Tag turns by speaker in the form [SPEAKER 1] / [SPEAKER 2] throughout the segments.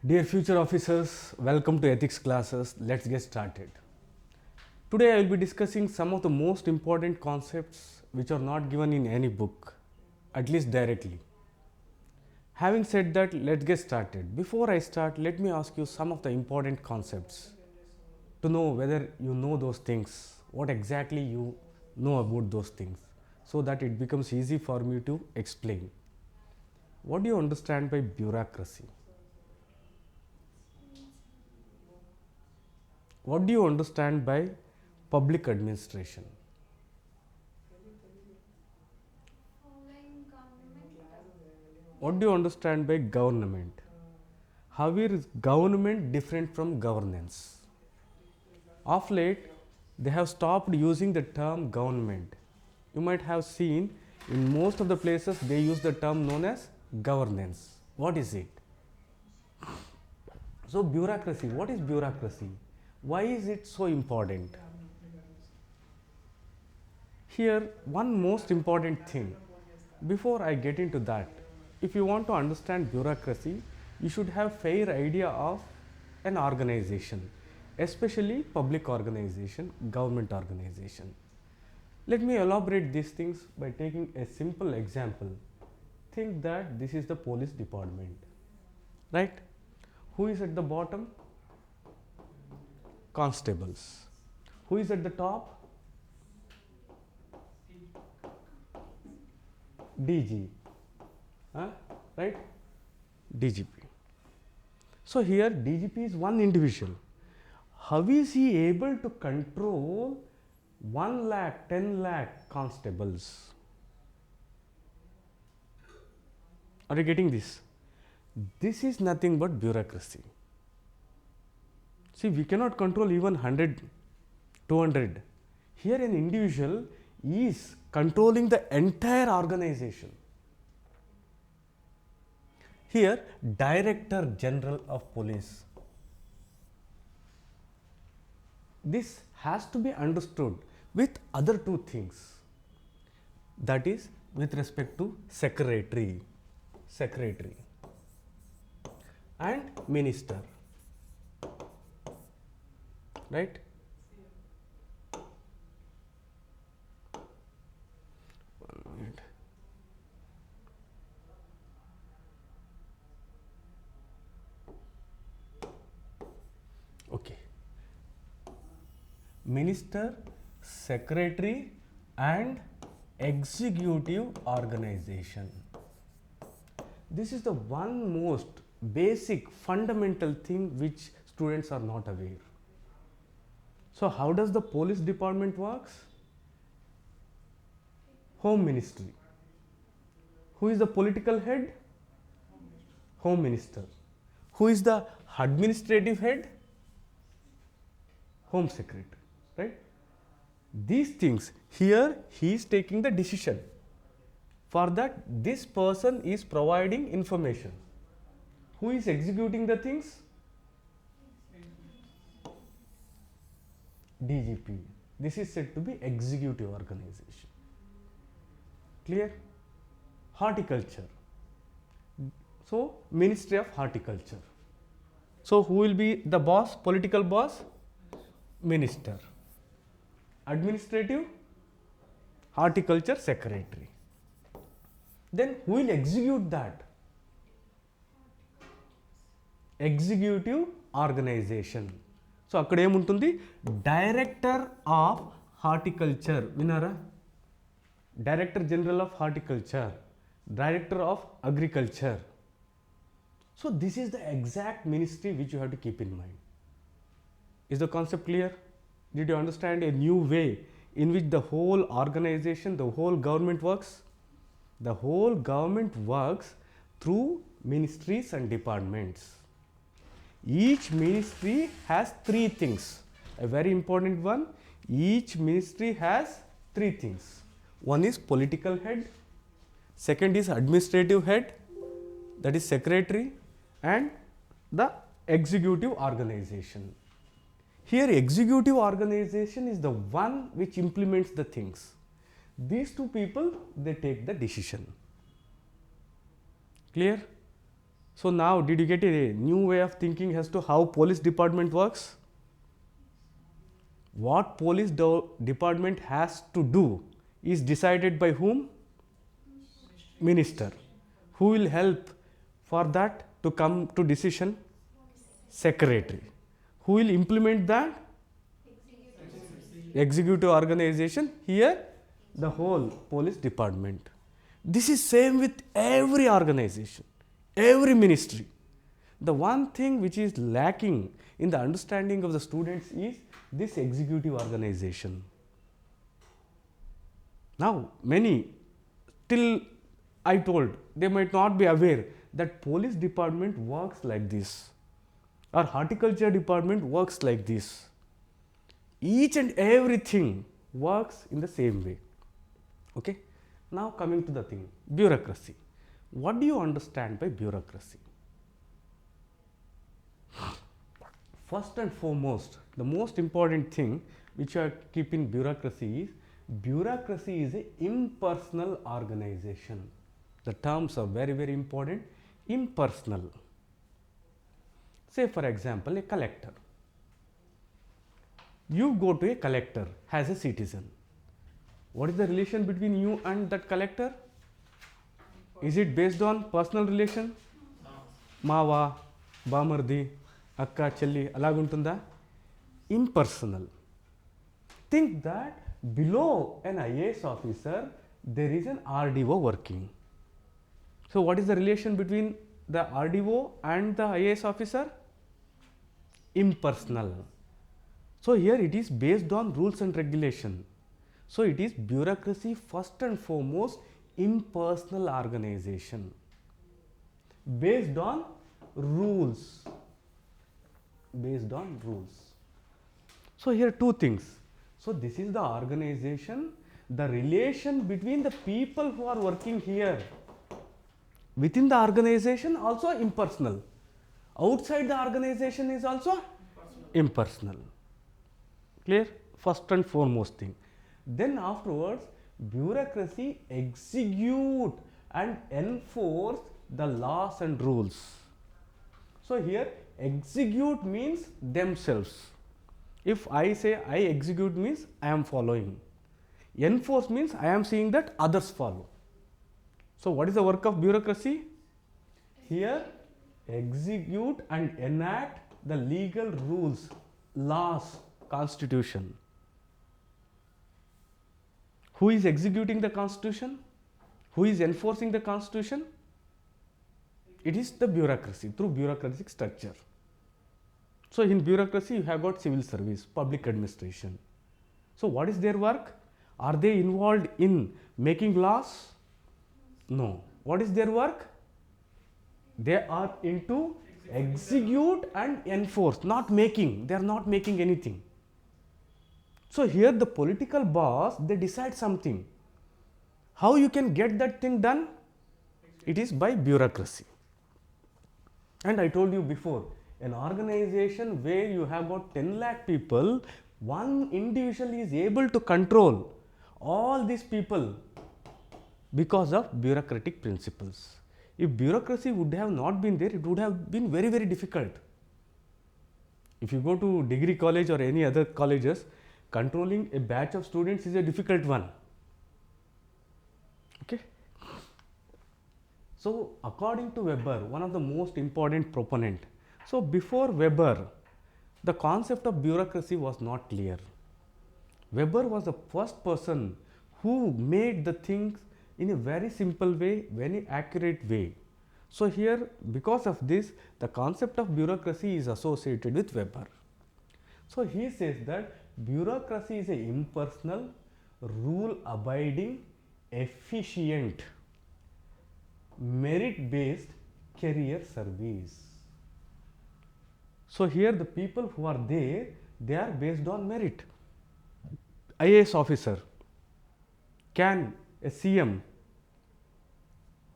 [SPEAKER 1] Dear future officers, welcome to ethics classes. Let's get started. Today I will be discussing some of the most important concepts which are not given in any book, at least directly. Having said that, let's get started. Before I start, let me ask you some of the important concepts to know whether you know those things, what exactly you know about those things, so that it becomes easy for me to explain. What do you understand by bureaucracy? What do you understand by public administration? What do you understand by government? How is government different from governance? Of late, they have stopped using the term government. You might have seen in most of the places they use the term known as governance. What is it? So, bureaucracy. What is bureaucracy? Why is it so important? Here, one most important thing, before I get into that, if you want to understand bureaucracy, you should have fair idea of an organization, especially public organization, government organization. Let me elaborate these things by taking a simple example. Think that this is the police department, right? Who is at the bottom? Constables. Who is at the top? DG, right? DGP. So here DGP is one individual. How is he able to control 1 lakh, 10 lakh constables? Are you getting this? This is nothing but bureaucracy. See, we cannot control even 100, 200. Here an individual is controlling the entire organization. Here, Director General of Police. This has to be understood with other two things. That is with respect to secretary and minister. Right? Okay. Minister, secretary and executive organization. This is the one most basic fundamental thing which students are not aware. So how does the police department works? Home Ministry. Who is the political head? Home Minister. Who is the administrative head? Home Secretary, right? These things, here he is taking the decision. For that, this person is providing information. Who is executing the things? DGP. This is said to be executive organization. Clear? Horticulture. So, Ministry of Horticulture. So, who will be the boss, political boss? Minister. Administrative? Horticulture Secretary. Then who will execute that? Executive organization. So, akkada em untundi? Director of Horticulture. Vinara? Director General of Horticulture. Director of Agriculture. So, this is the exact ministry which you have to keep in mind. Is the concept clear? Did you understand a new way in which the whole organization, the whole government works? The whole government works through ministries and departments. Each ministry has three things. A very important one, each ministry has three things. One is political head, second is administrative head, that is secretary, and the executive organization. Here executive organization is the one which implements the things. These two people, they take the decision. Clear? So now, did you get a new way of thinking as to how police department works? What police department has to do is decided by whom? Minister. Who will help for that to come to decision? Secretary. Who will implement that? Executive organization. Here, the whole police department. This is same with every organization, every ministry. The one thing which is lacking in the understanding of the students is this executive organization. Now, many, till I told, they might not be aware that police department works like this, or horticulture department works like this. Each and everything works in the same way. Okay. Now coming to the thing, bureaucracy. What do you understand by bureaucracy? First and foremost, the most important thing which I keep in bureaucracy is an impersonal organization. The terms are very, very important. Impersonal. Say for example, a collector. You go to a collector as a citizen. What is the relation between you and that collector? Is it based on personal relation? Mava, Bamardi, Akka, Chelli, alaguntunda? Impersonal. Think that below an IAS officer, there is an RDO working. So, what is the relation between the RDO and the IAS officer? Impersonal. So, here it is based on rules and regulation. So, it is bureaucracy first and foremost impersonal organization based on rules. Based on rules. So, here two things. So, this is the organization, the relation between the people who are working here. Within the organization also impersonal. Outside the organization is also impersonal. Clear? First and foremost thing. Then afterwards, bureaucracy execute and enforce the laws and rules. So, here execute means themselves. If I say I execute means I am following. Enforce means I am seeing that others follow. So, what is the work of bureaucracy? Here execute and enact the legal rules, laws, constitution. Who is executing the constitution? Who is enforcing the constitution? It is the bureaucracy through bureaucratic structure. So, in bureaucracy you have got civil service, public administration. So, what is their work? Are they involved in making laws? No. What is their work? They are into execute and enforce, not making. They are not making anything. So, here the political boss, they decide something. How you can get that thing done? It is by bureaucracy. And I told you before, an organization where you have got 10 lakh people, one individual is able to control all these people because of bureaucratic principles. If bureaucracy would have not been there, it would have been very, very difficult. If you go to degree college or any other colleges, controlling a batch of students is a difficult one. Okay. So, according to Weber, one of the most important proponent. So, before Weber, the concept of bureaucracy was not clear. Weber was the first person who made the things in a very simple way, very accurate way. So, here because of this, the concept of bureaucracy is associated with Weber. So, he says that bureaucracy is an impersonal, rule abiding, efficient, merit based career service. So, here the people who are there, they are based on merit. IAS officer, can a CM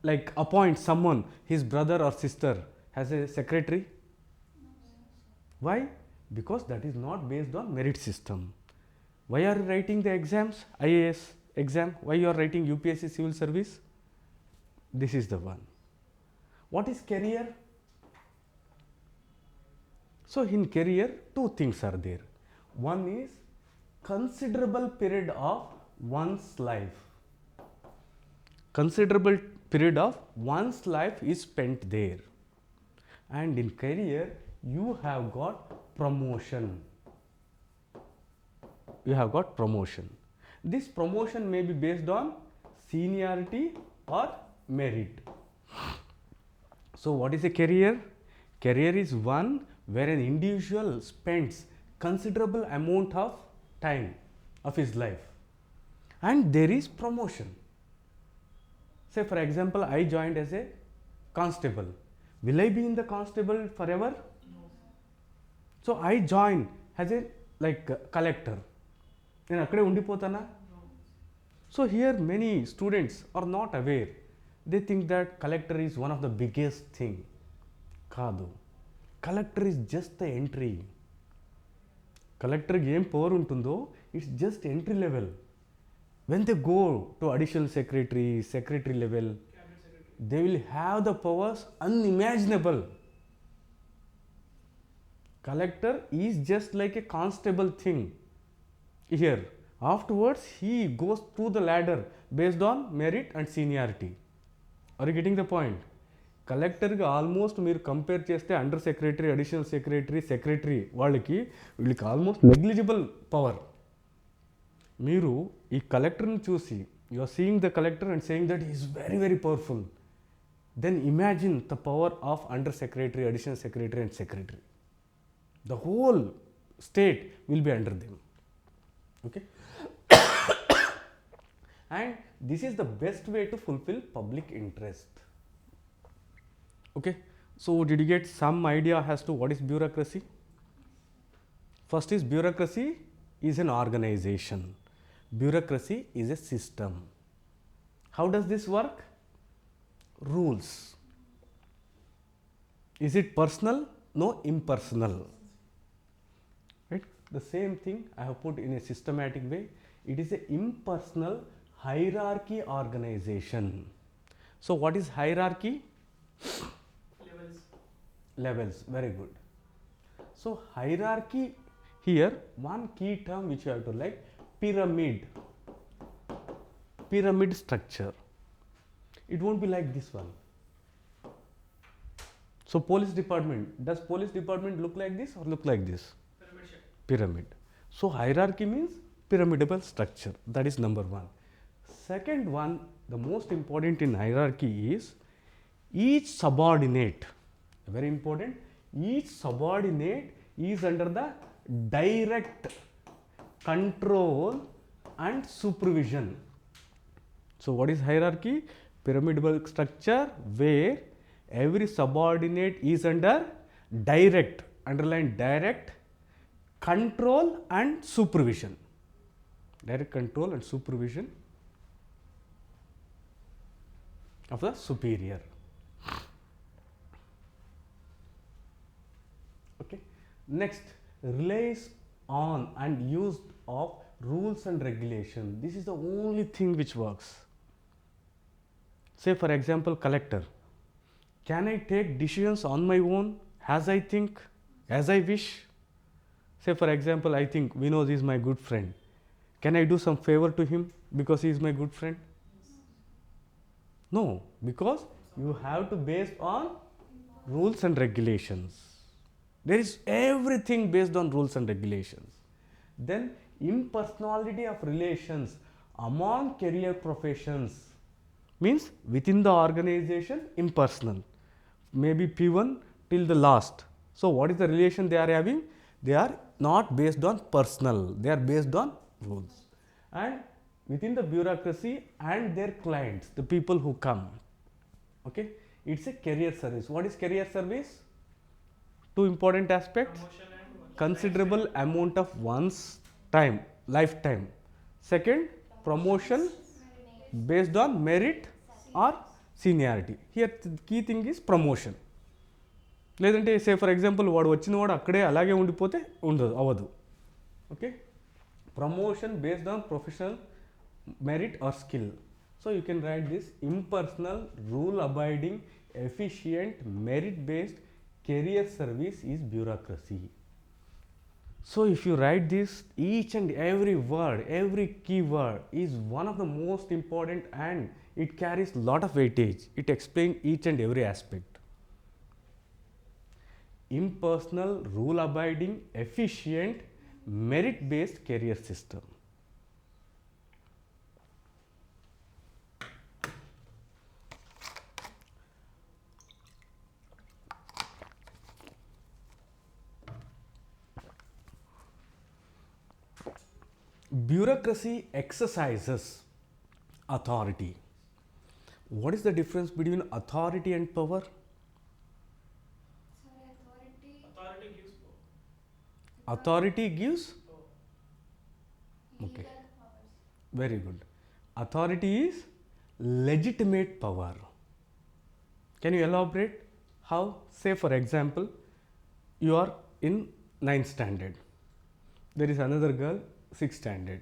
[SPEAKER 1] like appoint someone, his brother or sister as a secretary? Why? Because that is not based on merit system. Why are you writing the exams, IAS exam? Why you are writing UPSC civil service? This is the one. What is career? So in career, two things are there. One is considerable period of one's life. Considerable period of one's life is spent there. And in career, you have got promotion. You have got promotion. This promotion may be based on seniority or merit. So what is a career? Career is one where an individual spends considerable amount of time of his life, and there is promotion. Say for example, I joined as a constable. Will I be in the constable forever? No. So I joined as a collector. నేను అక్కడే ఉండిపోతానా? So here many students are not aware. They think that collector is one of the biggest thing. కాదు. Collector is just the entry. Collector ఏం power ఉంటుందో it's just entry level. When they go to additional secretary, secretary level, they will have the powers unimaginable. Collector is just like a constable thing. Here, afterwards he goes through the ladder based on merit and seniority. Are you getting the point? కలెక్టర్గా almost మీరు compare చేస్తే under secretary, additional secretary, secretary వీళ్ళకి almost negligible power. మీరు ఈ కలెక్టర్ని చూసి you are seeing the collector and saying that is very very powerful. Then imagine the power of under secretary, additional secretary and secretary. The whole state will be under them. Okay. And this is the best way to fulfill public interest. Okay. So did you get some idea as to what is bureaucracy? First is bureaucracy is an organization. Bureaucracy is a system. How does this work? Rules. Is it personal? No, impersonal. Right? The same thing I have put in a systematic way. It is an impersonal hierarchy organization. So what is hierarchy? Levels. Very good. So hierarchy, here one key term which you have to like, pyramid. Pyramid structure. It won't be like this one. So police department, does police department look like this or look like this? Pyramid. So hierarchy means pyramidal structure. That is number one. Second one, the most important in hierarchy is each subordinate. Very important. Each subordinate is under the direct control and supervision. So what is hierarchy? Pyramidal structure where every subordinate is under direct, underline direct, control and supervision. Direct control and supervision of the superior. Okay. Next, relies on and use of rules and regulation. This is the only thing which works. Say for example, collector. Can I take decisions on my own as I think, as I wish? Say for example, I think Vinod is my good friend. Can I do some favor to him because he is my good friend? No, because you have to base on rules and regulations. There is everything based on rules and regulations. Then impersonality of relations among career professions means within the organization impersonal. Maybe P1 till the last. So what is the relation they are having? They are not based on personal, they are based on rules. And within the bureaucracy and their clients, the people who come, okay, it's a career service. What is career service? Two important aspects: considerable amount of one's time, lifetime. Second, promotion based on merit or seniority. Here the key thing is promotion. లేదంటే say for example వాడు వచ్చిన వాడు అక్కడే అలాగే ఉండిపోతే ఉండదు, అవ్వదు. Okay. Promotion based on professional merit are skill. So you can write this: impersonal, rule abiding, efficient, merit based career service is bureaucracy. So if you write this, each and every word, every keyword is one of the most important and it carries lot of weightage. It explains each and every aspect. Impersonal, rule abiding, efficient, merit based career system. Bureaucracy exercises authority. What is the difference between authority and power?
[SPEAKER 2] Authority gives power.
[SPEAKER 1] Authority gives? Okay.
[SPEAKER 3] Legal powers.
[SPEAKER 1] Very good. Authority is legitimate power. Can you elaborate how? Say for example, you are in 9th standard. There is another girl 6th standard.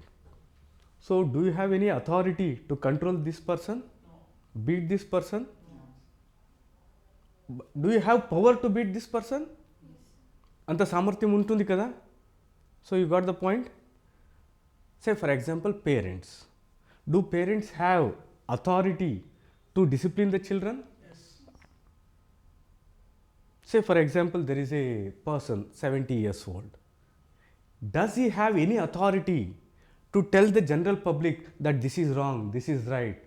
[SPEAKER 1] So do you have any authority to control this person?
[SPEAKER 2] No.
[SPEAKER 1] Beat this person?
[SPEAKER 2] No.
[SPEAKER 1] Do you have power to beat this person?
[SPEAKER 3] Yes.
[SPEAKER 1] అంత సామర్థ్యం ఉంటుంది కదా. So you got the point. Say for example, parents. Do parents have authority to discipline the children?
[SPEAKER 2] Yes.
[SPEAKER 1] Say for example, there is a person 70 years old. Does he have any authority to tell the general public that this is wrong, this is right?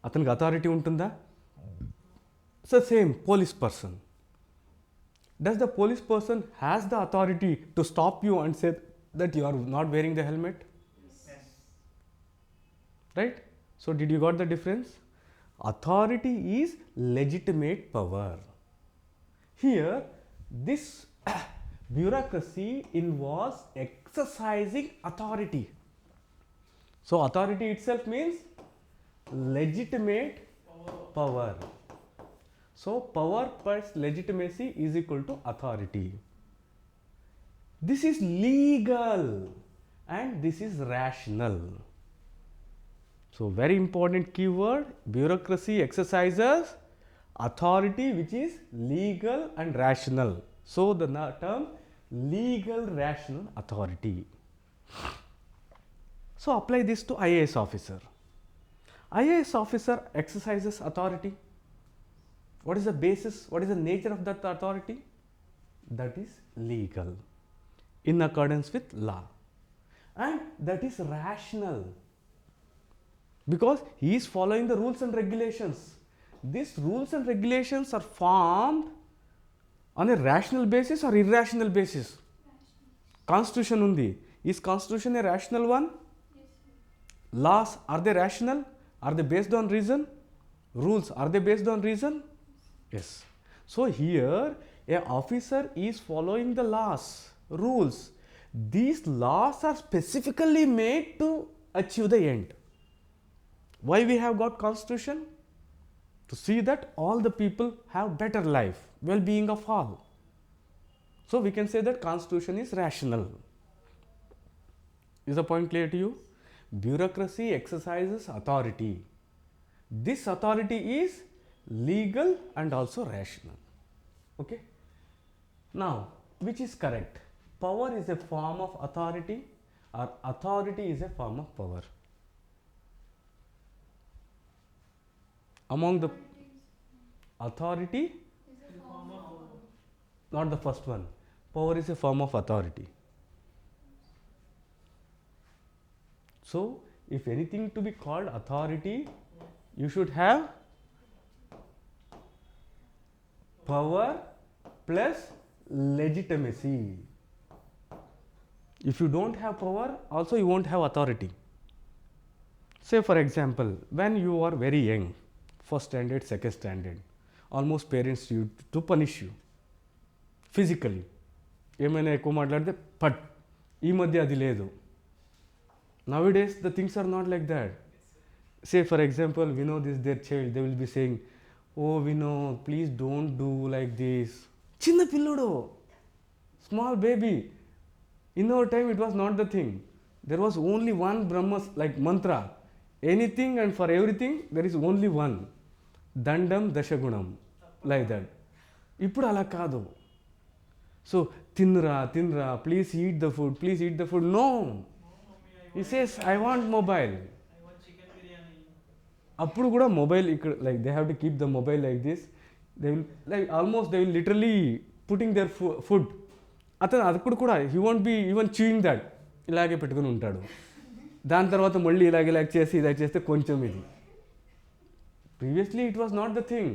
[SPEAKER 1] అతనికి authority ఉంటుందా? So same police person. Does the police person has the authority to stop you and say that you are not wearing the helmet?
[SPEAKER 2] Yes.
[SPEAKER 1] Right? So did you got the difference? Authority is legitimate power. Here this bureaucracy involves exercising authority. So authority itself means legitimate power. So power plus legitimacy is equal to authority. This is legal and this is rational. So very important keyword, bureaucracy exercises authority which is legal and rational. So the term legal rational authority. So apply this to IAS officer. IAS officer exercises authority. What is the basis? What is the nature of that authority? That is legal, in accordance with law, and that is rational because he is following the rules and regulations. These rules and regulations are formed on a rational basis or irrational basis. Constitution undi. Is constitution a rational one?
[SPEAKER 3] Yes.
[SPEAKER 1] Laws, are they rational? Are they based on reason? Rules, are they based on reason? Yes. So here a officer is following the laws, rules. These laws are specifically made to achieve the end. Why we have got constitution? To see that all the people have better life, well-being of all. So we can say that constitution is rational. Is the point clear to you? Bureaucracy exercises authority. This authority is legal and also rational. Okay. Now, which is correct? Power is a form of authority or authority is a form of power? Among the authority,
[SPEAKER 3] Is a form of power.
[SPEAKER 1] not the first one. Power is a form of authority. So, if anything to be called authority, you should have power plus legitimacy. If you don't have power, also you won't have authority. Say for example, when you are very young, first standard, second standard, almost parents you to punish you physically. ఏమైనా ఎక్కువ మాట్లాడితే పట్ ఈ మధ్య అది లేదు. Nowadays the things are not like that. Say for example, we know this their child, they will be saying, oh we know, please don't do like this. Chinna pillodu, small baby. In our time it was not the thing. There was only one Brahma like mantra. Anything and for everything there is only one. Dandam Dashagunam. Like that. ఇప్పుడు అలా కాదు. So తిన్రా తిన్రా, please eat the food, please eat the food. No,
[SPEAKER 2] No, mummy, I
[SPEAKER 1] he
[SPEAKER 2] want
[SPEAKER 1] says I want mobile.
[SPEAKER 2] I want chicken biryani.
[SPEAKER 1] అప్పుడు కూడా mobile ఇక్కడ like they have to keep the mobile like this. They will like almost they will literally putting their food. అతను అప్పుడు కూడా he won't be even chewing that, ఇలాగే పెట్టుకుని ఉంటాడు. దాని తర్వాత మళ్ళీ ఇలాగే ఇలాగ చేసి ఇలా చేస్తే కొంచెం ఇది. Previously it was not the thing.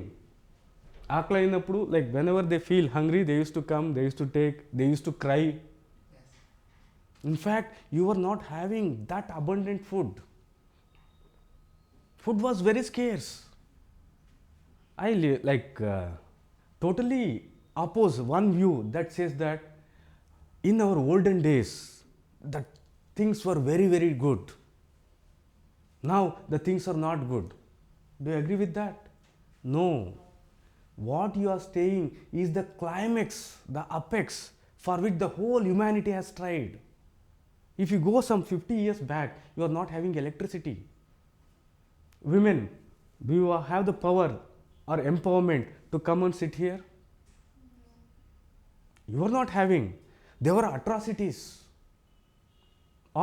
[SPEAKER 1] ఆకలి అయినప్పుడు like when ever they feel hungry they use to come, they use to take, they use to cry. In fact, you were not having that abundant food. Food was very scarce. I totally oppose one view that says that in our olden days, that things were very, very good. Now, the things are not good. Do you agree with that? No. What you are saying is the climax, the apex for which the whole humanity has tried. If you go some 50 years back, you are not having electricity. Women, do you have the power or empowerment to come and sit here? You are not having. There were atrocities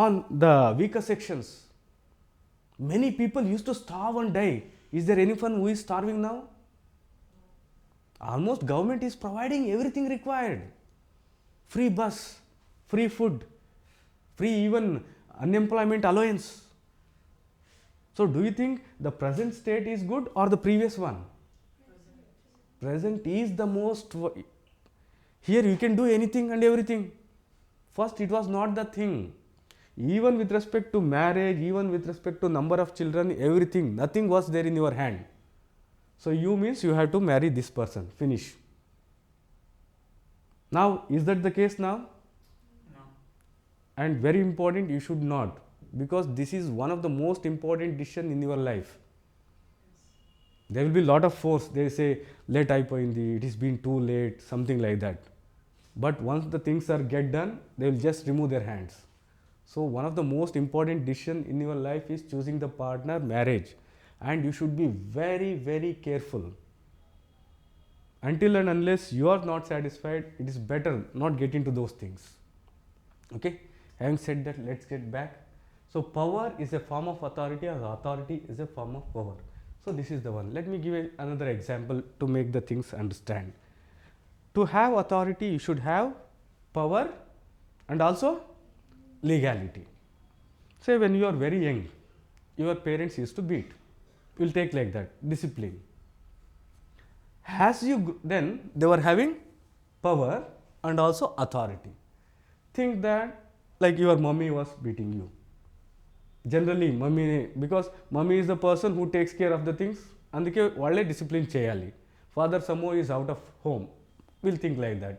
[SPEAKER 1] on the weaker sections. Many people used to starve and die. Is there anyone who is starving now? Almost government is providing everything required. Free bus, free food, free even unemployment allowance. So do you think the present state is good or the previous one? Present is the most. Here you can do anything and everything. First it was not the thing. Even with respect to marriage, even with respect to number of children, everything, nothing was there in your hand. So you means you have to marry this person, finish. Now is that the case now?
[SPEAKER 2] No.
[SPEAKER 1] And very important, you should not, because this is one of the most important decision in your life. There will be lot of force. They say late అయిపోయింది, it is been too late, something like that. But once the things are get done, they will just remove their hands. So one of the most important decision in your life is choosing the partner, marriage, and you should be very, very careful. Until and unless you are not satisfied, it is better not get into those things. Okay, having said that, let's get back. So power is a form of authority, or authority is a form of power. So this is the one. Let me give another example to make the things understand. To have authority, you should have power and also legality. Say when you are very young, your parents used to beat. You will take like that, discipline. As you then they were having power and also authority. Think that like your mummy was beating you. Generally mummy, because mummy is the person who takes care of the things, అందుకే వాళ్ళే discipline చేయాలి. Father సమ్మో is out of home, will think like that.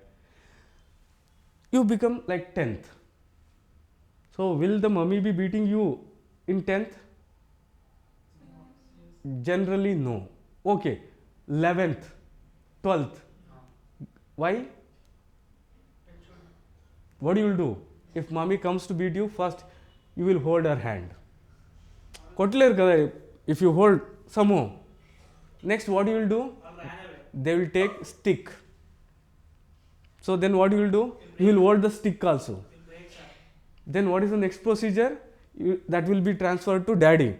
[SPEAKER 1] You become like 10th. So will the mummy be beating you in 10th? Generally no. Okay, 11th, 12th. Why? What you will do? If mommy comes to beat you, first you will hold her hand. కొట్టలేరు కదా if you hold some more. Next what you will do?
[SPEAKER 2] I'll ran away.
[SPEAKER 1] They will take stick. So then what you will do? You will hold the stick also.
[SPEAKER 2] It breaks up.
[SPEAKER 1] Then what is the next procedure? That will be transferred to daddy.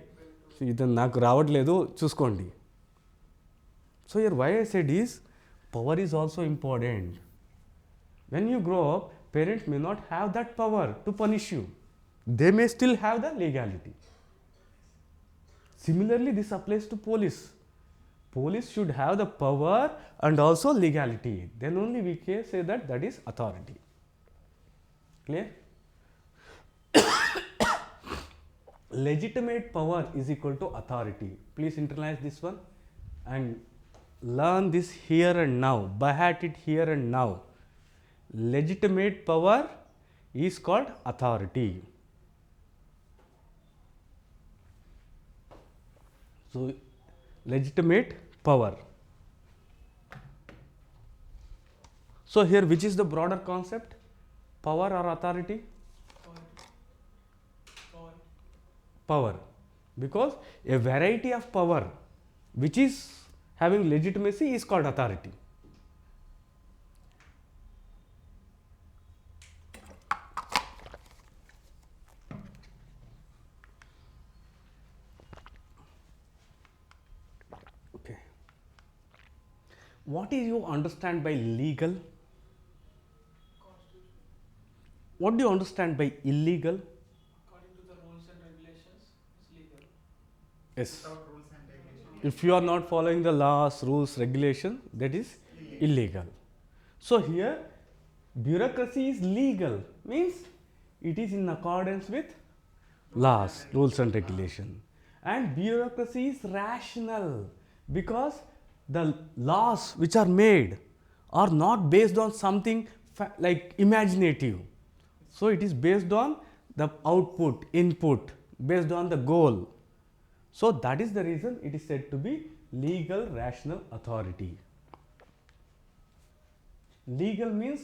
[SPEAKER 1] So ఇతను నాకు రావట్లేదు చూసుకోండి. So here why I said is power is also important. When you grow up, parents may not have that power to punish you. They may still have the legality. Similarly, this applies to police. Police should have the power and also legality. Then only we can say that that is authority. Clear? Legitimate power is equal to authority. Please internalize this one and learn this here and now. By heart it here and now. Legitimate power is called authority. So legitimate power. So here which is the broader concept? Power or authority? Power. Because a variety of power which is having legitimacy is called authority. What is you understand by legal?
[SPEAKER 2] Constitution.
[SPEAKER 1] What do you understand by illegal?
[SPEAKER 2] According to the rules and regulations, it's legal.
[SPEAKER 1] Yes.
[SPEAKER 4] Without rules and regulations.
[SPEAKER 1] If you are not following the laws, rules, regulation, that is illegal. So here, bureaucracy is legal, means it is in accordance with laws, rules and regulation. And bureaucracy is rational because the laws which are made are not based on something like imaginative. So it is based on the output, input, based on the goal. So that is the reason it is said to be legal rational authority. Legal means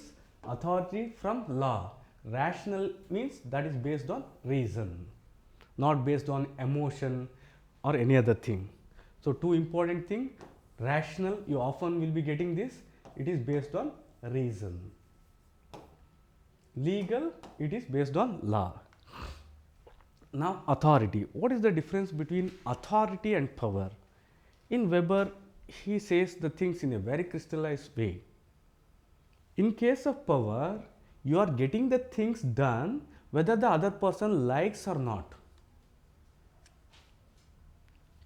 [SPEAKER 1] authority from law. Rational means that is based on reason, not based on emotion or any other thing. So two important thing, rational, you often will be getting this, it is based on reason. Legal, it is based on law. Now authority. What is the difference between authority and power? In Weber, he says the things in a very crystallized way. In case of power, you are getting the things done whether the other person likes or not.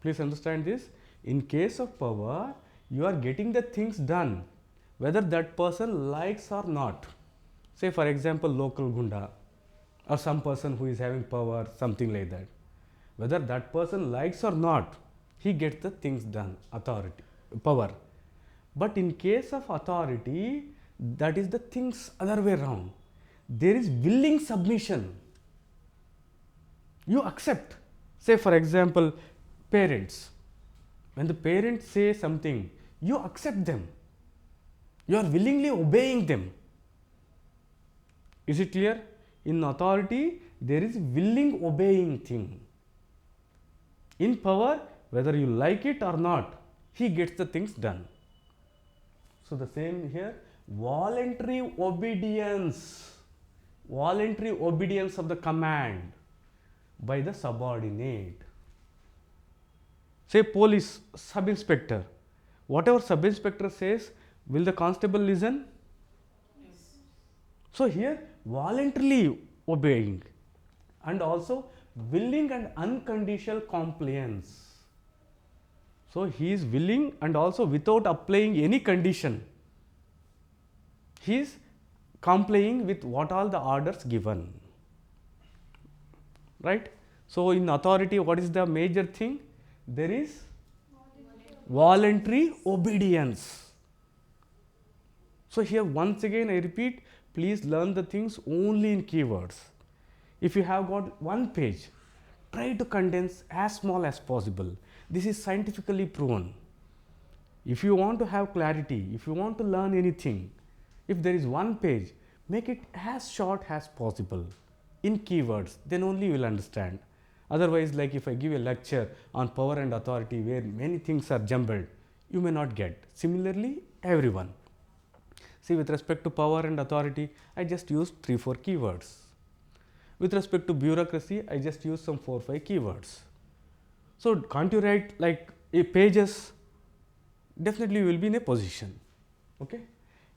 [SPEAKER 1] Please understand this. In case of power, you are getting the things done whether that person likes or not. Say for example, local gunda or some person who is having power, something like that. Whether that person likes or not, he gets the things done, authority, power. But in case of authority, that is the things other way around. There is willing submission. You accept. Say for example, parents. When the parents say something, you accept them. You are willingly obeying them. Is it clear? In authority, there is willing obeying thing. In power, whether you like it or not, he gets the things done. So the same here, voluntary obedience of the command by the subordinate. Say police sub inspector, whatever sub inspector says, will the constable listen?
[SPEAKER 2] Yes.
[SPEAKER 1] So here voluntarily obeying and also willing and unconditional compliance. So he is willing and also without applying any condition, he is complying with what all the orders given. Right? So in authority, what is the major thing? There is voluntary obedience. So here once again I repeat, please learn the things only in keywords. If you have got one page, try to condense as small as possible. This is scientifically proven. If you want to have clarity, if you want to learn anything, if there is one page, make it as short as possible in keywords, then only you will understand. Otherwise, like if I give a lecture on power and authority where many things are jumbled, you may not get. Similarly, everyone. See, with respect to power and authority, I just used 3-4 keywords. With respect to bureaucracy, I just used some 4-5 keywords. So can't you write like pages? Definitely you will be in a position. Okay.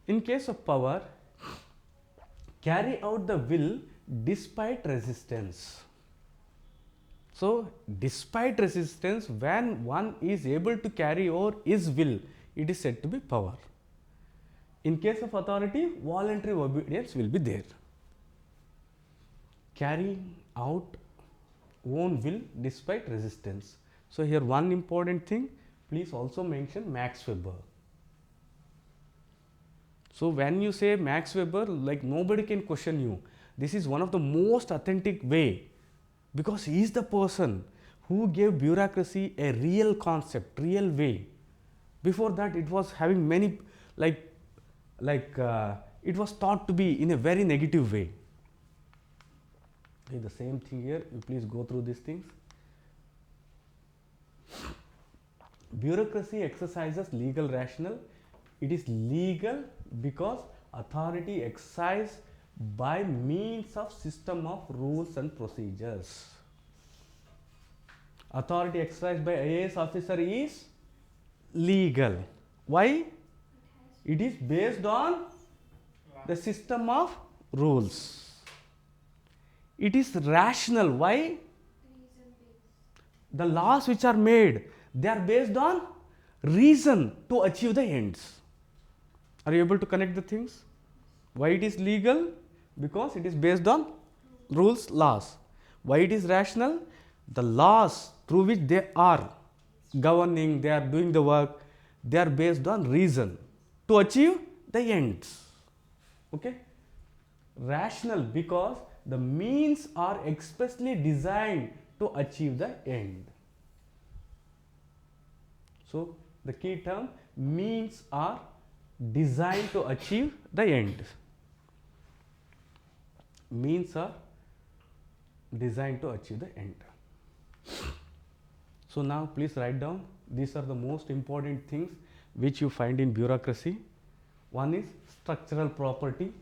[SPEAKER 1] In case of power, carry out the will despite resistance. So despite resistance, when one is able to carry over his will, it is said to be power. In case of authority, voluntary obedience will be there. Carrying out own will despite resistance. So here one important thing, please also mention Max Weber. So when you say Max Weber, like nobody can question you. This is one of the most authentic way, because he is the person who gave bureaucracy a real concept, real way. Before that, it was having many it was thought to be in a very negative way. Okay, the same thing here. You please go through these things. Bureaucracy exercises legal rational. It is legal because authority exercised by means of system of rules and procedures. Authority exercised by IAS officer is legal. Why? It is based on the system of rules. It is rational. Why?
[SPEAKER 3] Reason based.
[SPEAKER 1] The laws which are made, they are based on reason to achieve the ends. Are you able to connect the things? Why it is legal? Because it is based on rules, laws. Why it is rational? The laws through which they are governing, they are doing the work, they are based on reason to achieve the ends. Okay? Rational because the means are expressly designed to achieve the end. So, the key term, means are designed to achieve the end. Means are designed to achieve the end. So, now please write down, these are the most important things which you find in bureaucracy. One is structural property.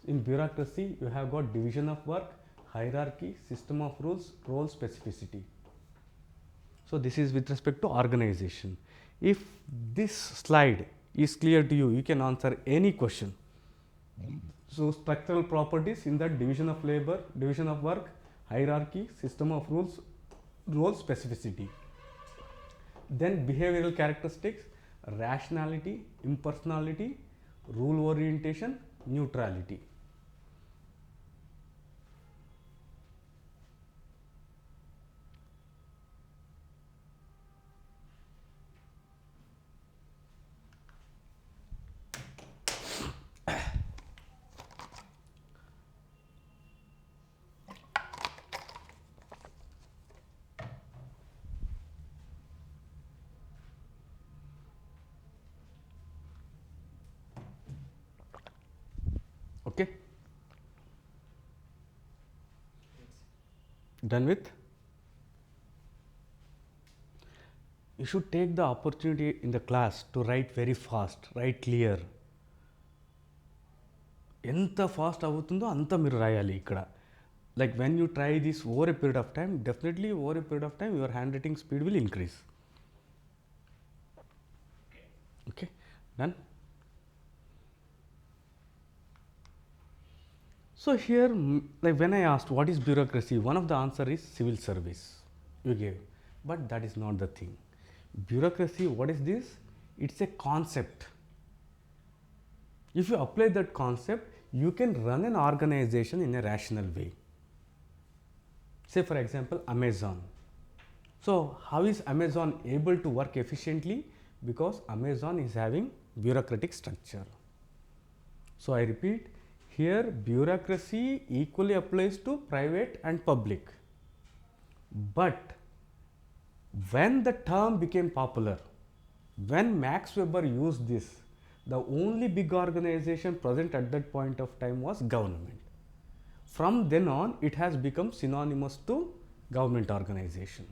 [SPEAKER 1] In bureaucracy, you have got division of work, hierarchy, system of rules, role specificity. So, this is with respect to organization. If this slide is clear to you, you can answer any question. So, structural properties in that division of labor, division of work, hierarchy, system of rules, role specificity. Then behavioral characteristics, rationality, impersonality, rule orientation, neutrality. Okay? Done with? You should take the opportunity in the class to write very fast, write clear. ఎంత fast అవుతుందో అంత మీరు రాయాలి ఇక్కడ. Like when you try this over a period of time, definitely over a period of time your handwriting speed will increase. Okay, done? So here, like when I asked what is bureaucracy, one of the answer is civil service you gave, but that is not the thing. Bureaucracy, what is this? It's a concept. If you apply that concept, you can run an organization in a rational way. Say for example, Amazon. So how is Amazon able to work efficiently? Because Amazon is having bureaucratic structure. So I repeat, here bureaucracy equally applies to private and public. But when the term became popular, when Max Weber used this, the only big organization present at that point of time was government. From then on, it has become synonymous to government organization.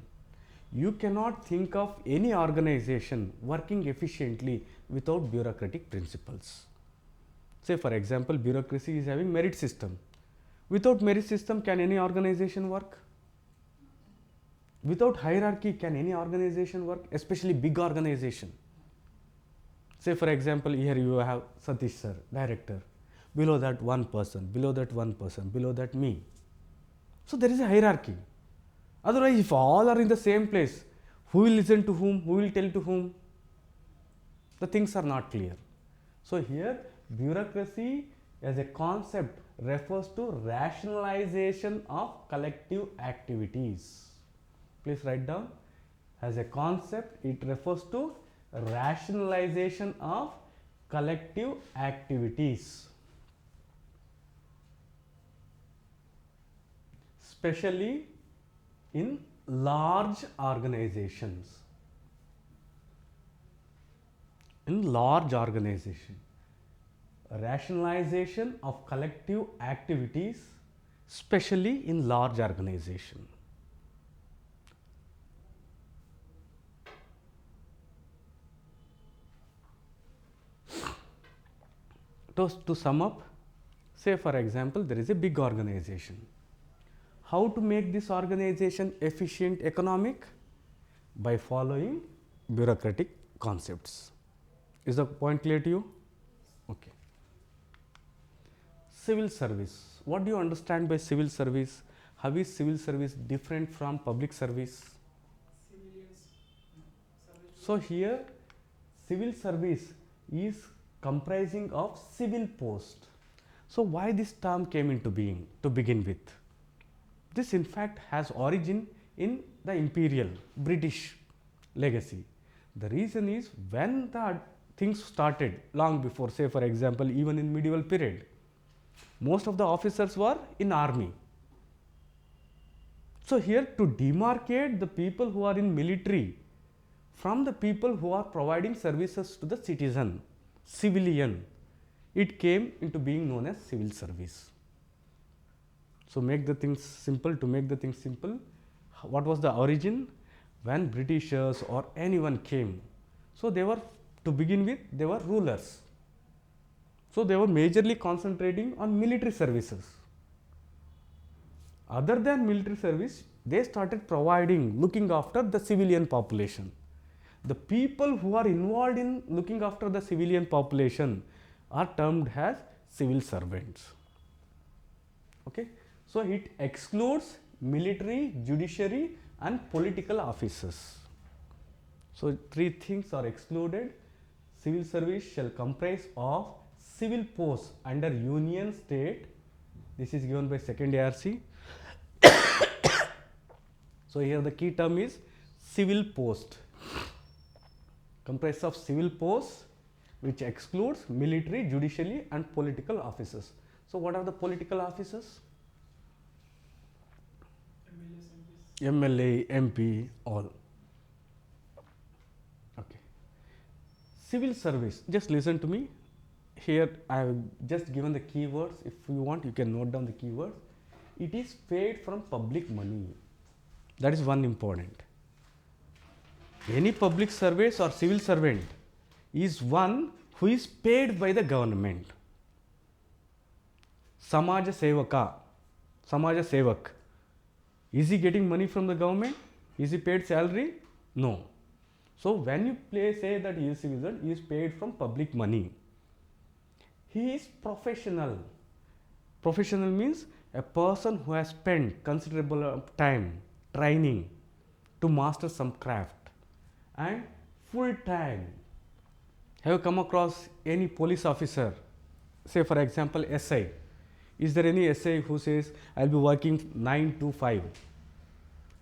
[SPEAKER 1] You cannot think of any organization working efficiently without bureaucratic principles. Say for example, bureaucracy is having merit system. Without merit system, can any organization work? Without hierarchy, can any organization work? Especially big organization. Say for example, here you have Satish sir, director. Below that one person, below that one person, below that me. So there is a hierarchy. Otherwise, if all are in the same place, who will listen to whom? Who will tell to whom? The things are not clear. So here, bureaucracy as a concept refers to rationalization of collective activities. Please write down. As a concept, it refers to rationalization of collective activities, especially in large organizations. In large organization, rationalization of collective activities, especially in large organization. To sum up, say for example, there is a big organization. How to make this organization efficient, economic? By following bureaucratic concepts. Is the point clear to you? Okay. Civil service. What do you understand by civil service? How is civil service different from public service?
[SPEAKER 2] Civilians, service.
[SPEAKER 1] So here, civil service is comprising of civil post. So why this term came into being to begin with? This in fact has origin in the imperial British legacy. The reason is when the things started long before, say for example, even in medieval period, most of the officers were in army. So here to demarcate the people who are in military from the people who are providing services to the citizen, civilian, it came into being known as civil service. So make the things simple, to make the things simple, what was the origin? When Britishers or anyone came, so they were, to begin with, they were rulers. So they were majorly concentrating on military services. Other than military service, they started providing, looking after the civilian population. The people who are involved in looking after the civilian population are termed as civil servants. Okay. So it excludes military, judiciary and political offices. So three things are excluded. Civil service shall comprise of civil posts under union, state. This is given by second ARC. So here the key term is civil post. Comprised of civil posts which excludes military, judiciary and political offices. So what are the political offices?
[SPEAKER 2] MLAs, MPs.
[SPEAKER 1] MLA, MP, all. Okay. Civil service, just listen to me. Here I have just given the keywords. If you want, you can note down the keywords. It is paid from public money. That is one important. Any public service or civil servant is one who is paid by the government. Samaja Sevaka, Samaja Sevak. Is he getting money from the government? Is he paid salary? No. So when you say that he is citizen, he is paid from public money. He is professional. Professional means a person who has spent considerable time training to master some craft, and full time. Have you come across any police officer, say for example SI? Is there any SI who says I will be working 9 to 5?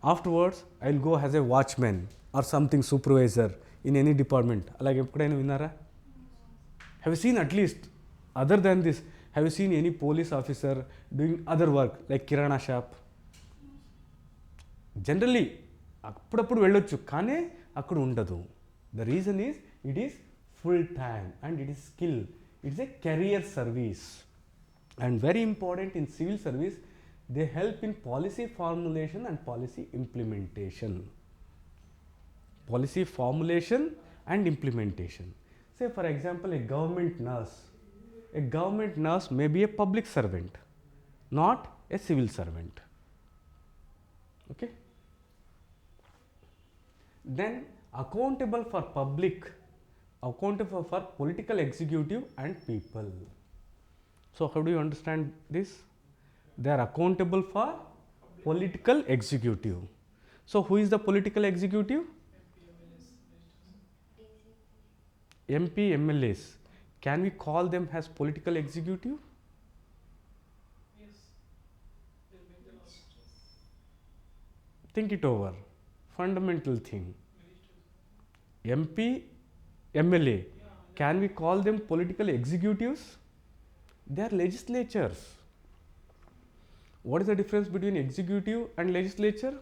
[SPEAKER 1] Afterwards I will go as a watchman or something, supervisor in any department. Like have you seen, at least other than this, have you seen any police officer doing other work like kirana shop? Generally అప్పుడప్పుడు వెళ్ళొచ్చు కానీ అక్కడ ఉండదు. The reason is it is full time and it is skill. It is a career service. And very important in civil service, they help in policy formulation and policy implementation. Policy formulation and implementation. Say for example a government nurse. A government nurse may be a public servant, not a civil servant. Okay. Then accountable for public, accountable for political executive and people. So how do you understand this? They are accountable for political executive. So who is the political executive? MP, MLAs. Can we call them as political executive?
[SPEAKER 2] Yes. They'll make the laws.
[SPEAKER 1] Think it over. Fundamental thing. MP, MLA. Can we call them political executives? They are legislatures. What is the difference between executive and legislature?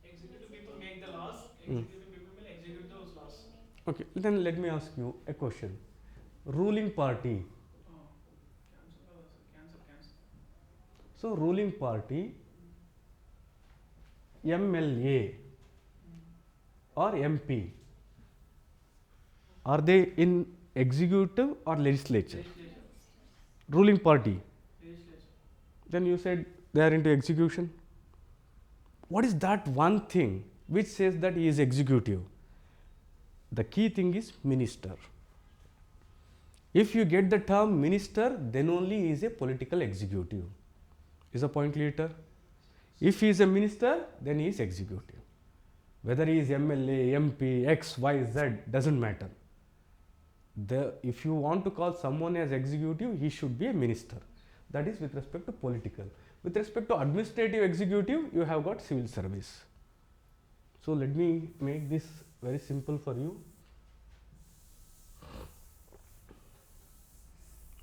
[SPEAKER 2] Executive people make the laws. Executive people will execute those laws.
[SPEAKER 1] Okay, then let me ask you a question. Ruling party.
[SPEAKER 2] Oh, cancer.
[SPEAKER 1] So ruling party, MLA or MP, are they in executive or legislature? Ruling party.
[SPEAKER 2] Legislature.
[SPEAKER 1] Then you said they are into execution. What is that one thing which says that he is executive? The key thing is minister. If you get the term minister, then only he is a political executive. Is the point clear? If he is a minister, then he is executive. Whether he is MLA, MP, X, Y, Z, doesn't matter. If you want to call someone as executive, he should be a minister. That is with respect to political. With respect to administrative executive, you have got civil service. So let me make this very simple for you.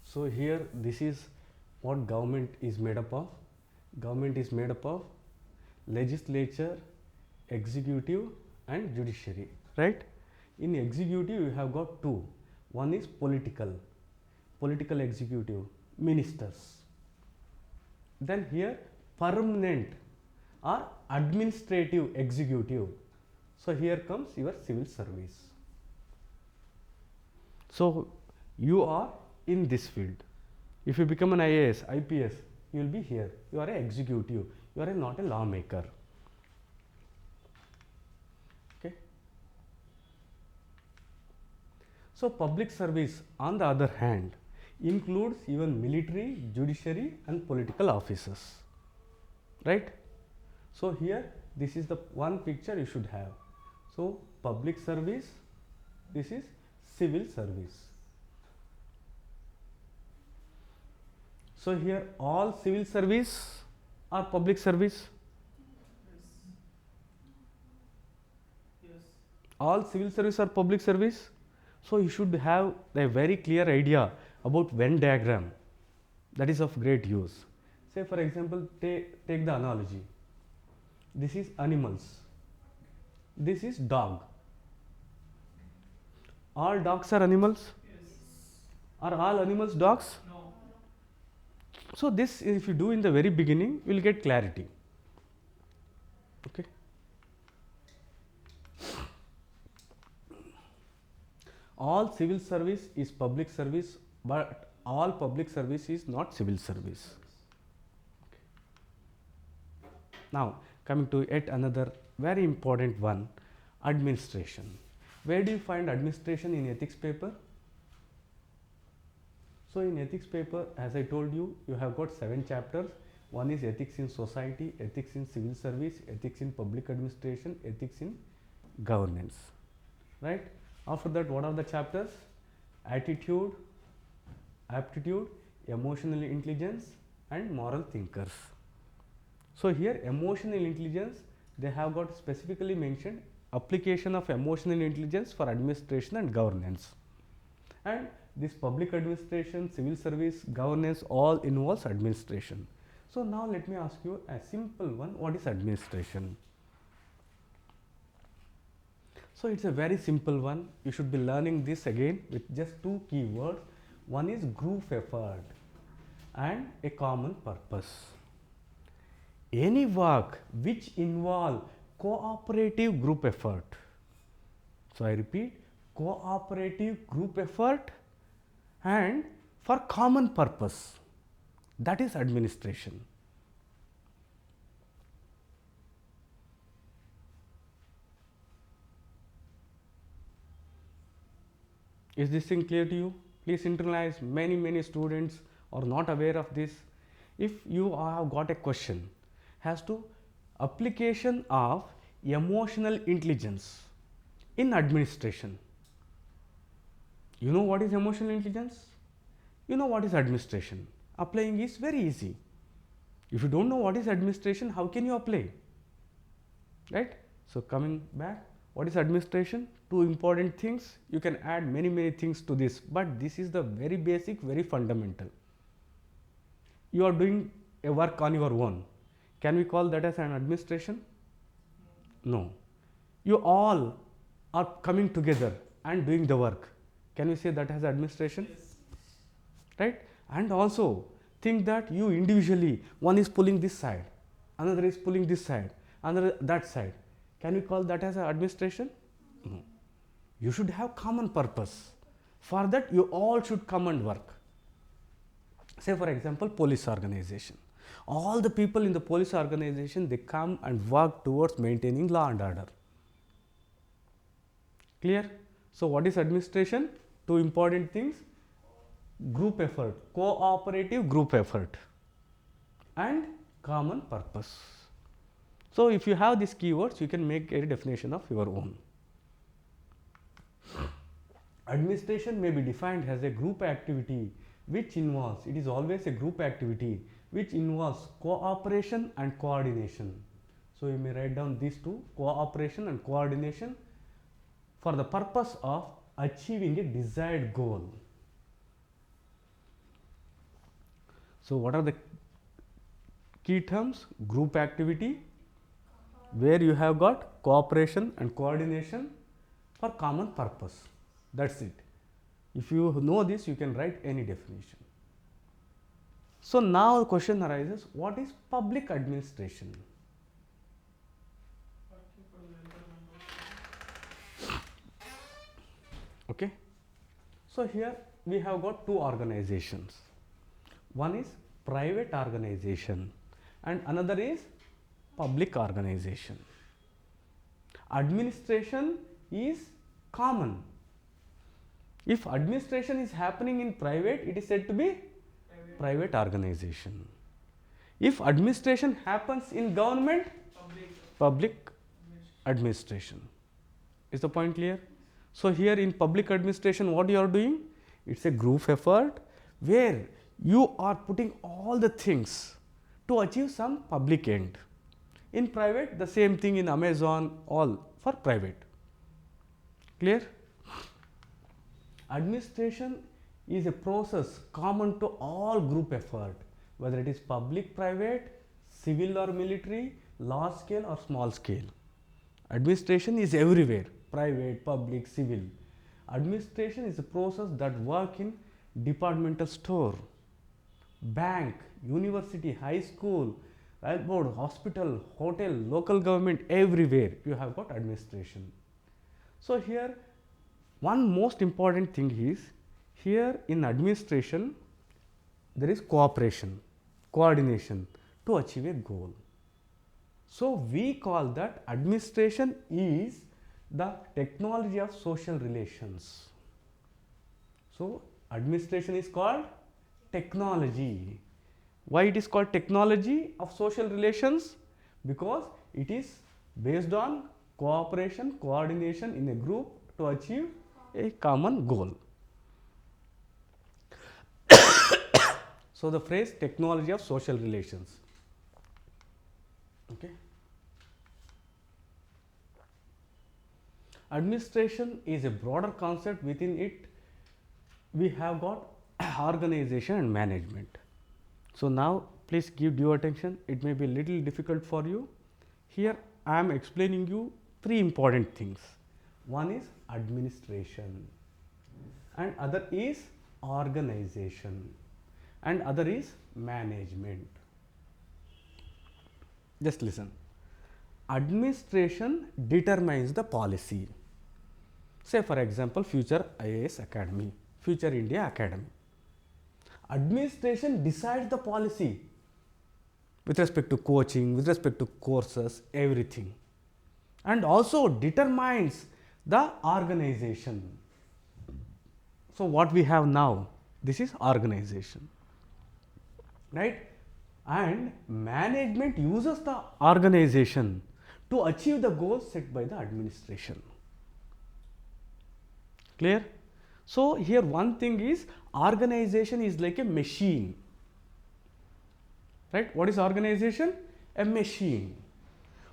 [SPEAKER 1] So here, this is what government is made up of. Government is made up of legislature, executive and judiciary, right? In executive, you have got two. One is political executive, ministers. Then here, permanent or administrative executive. So here comes your civil service. So you are in this field. If you become an IAS, IPS, you will be here. You are an executive. You are not a lawmaker. Okay. So public service, on the other hand, includes even military, judiciary and political officers, right? So here, this is the one picture you should have. So public service, this is civil service. So here, all civil service or public service?
[SPEAKER 2] Yes.
[SPEAKER 1] All civil service or public service? So you should have a very clear idea about Venn diagram. That is of great use. Say for example, take the analogy. This is animals. This is dog. All dogs are animals?
[SPEAKER 2] Yes.
[SPEAKER 1] Are all animals dogs?
[SPEAKER 2] No.
[SPEAKER 1] So this, if you do in the very beginning, you will get clarity. Okay. All civil service is public service, but all public service is not civil service. Okay. Now coming to yet another very important one, administration. Where do you find administration in ethics paper? So in ethics paper, as I told you, you have got 7 chapters. One is ethics in society, ethics in civil service, ethics in public administration, ethics in governance, right? After that, what are the chapters? Attitude, aptitude, emotional intelligence and moral thinkers. So here, emotional intelligence, they have got specifically mentioned application of emotional intelligence for administration and governance. And this public administration, civil service, governance, all involves administration. So now let me ask you a simple one, what is administration? So it's a very simple one. You should be learning this again with just 2 key words. One is group effort and a common purpose. Any work which involve cooperative group effort. So I repeat, cooperative group effort and for common purpose, that is administration. Is this thing clear to you? Please internalize. Many students are not aware of this. If you have got a question as to application of emotional intelligence in administration, you know what is emotional intelligence? You know what is administration. Applying is very easy. If you don't know what is administration, how can you apply? Right? So coming back, what is administration? 2 important things. You can add many things to this, but this is the very basic, very fundamental. You are doing a work on your own. Can we call that as an administration? No. You all are coming together and doing the work. Can we say that as administration?
[SPEAKER 2] Yes.
[SPEAKER 1] Right? And also think that you individually, one is pulling this side, another is pulling this side, another that side. Can we call that as an administration? No. You should have common purpose. For that, you all should come and work. Say for example, police organization. All the people in the police organization, they come and work towards maintaining law and order. Clear? So what is administration? 2 important things. group effort, cooperative group effort, and common purpose. So if you have these keywords, you can make a definition of your own. Administration may be defined as a group activity which involves, it is always a group activity which involves cooperation and coordination. So you may write down these two, cooperation and coordination, for the purpose of achieving a desired goal. So what are the key terms? Group activity, where you have got cooperation and coordination for common purpose. That's it. If you know this, you can write any definition. So now the question arises, what is public administration?
[SPEAKER 2] Working for the welfare members.
[SPEAKER 1] Okay. So here we have got two organizations. One is private organization and another is public organization. Administration is common. If administration is happening in private, it is said to be private organization. If administration happens in government, public administration. Is the point clear? So here in public administration, what you are doing? It's a group effort where you are putting all the things to achieve some public end. In private, the same thing in Amazon, all for private. Clear? Administration is a process common to all group effort, whether it is public, private, civil or military, large scale or small scale. Administration is everywhere, private, public, civil. Administration is a process that work in departmental store, bank, university, high school, railroad, hospital, hotel, local government, everywhere you have got administration. So here one most important thing is, here in administration there is cooperation, coordination to achieve a goal. So we call that administration is the technology of social relations. So administration is called technology. Why it is called technology of social relations? Because it is based on cooperation, coordination in a group to achieve a common goal. So the phrase technology of social relations. Okay. Administration is a broader concept. Within it we have got organization and management. So now please give due attention. It may be a little difficult for you. Here I am explaining you three important things. One is administration and other is organization and other is management. Just listen. Administration determines the policy. Say for example, Future IAS Academy, Future India Academy. Administration decides the policy with respect to coaching, with respect to courses, everything, and also determines the organization. So what we have now, this is organization, right? And management uses the organization to achieve the goals set by the administration. Clear? So here one thing is, organization is like a machine, right? What is organization? A machine.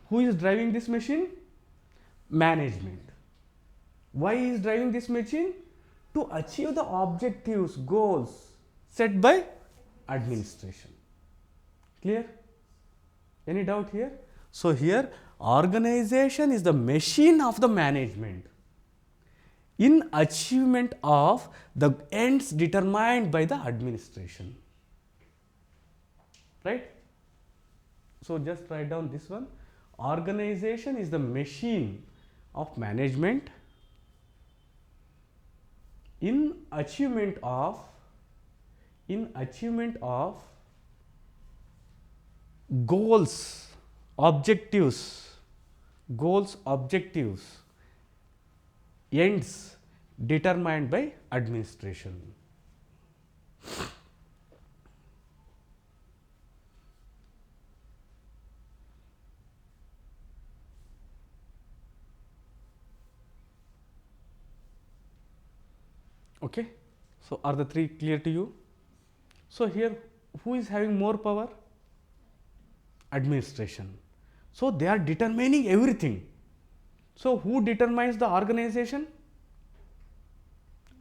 [SPEAKER 1] Who is driving this machine? Management. Why is driving this machine? To achieve the objectives, goals set by administration. Clear? Any doubt here? So here organization is the machine of the management in achievement of the ends determined by the administration. Right? So just write down this one. Organization is the machine of management in achievement of goals, objectives, ends determined by administration. Okay, so are the three clear to you? So here, who is having more power? Administration. So they are determining everything. So who determines the organization?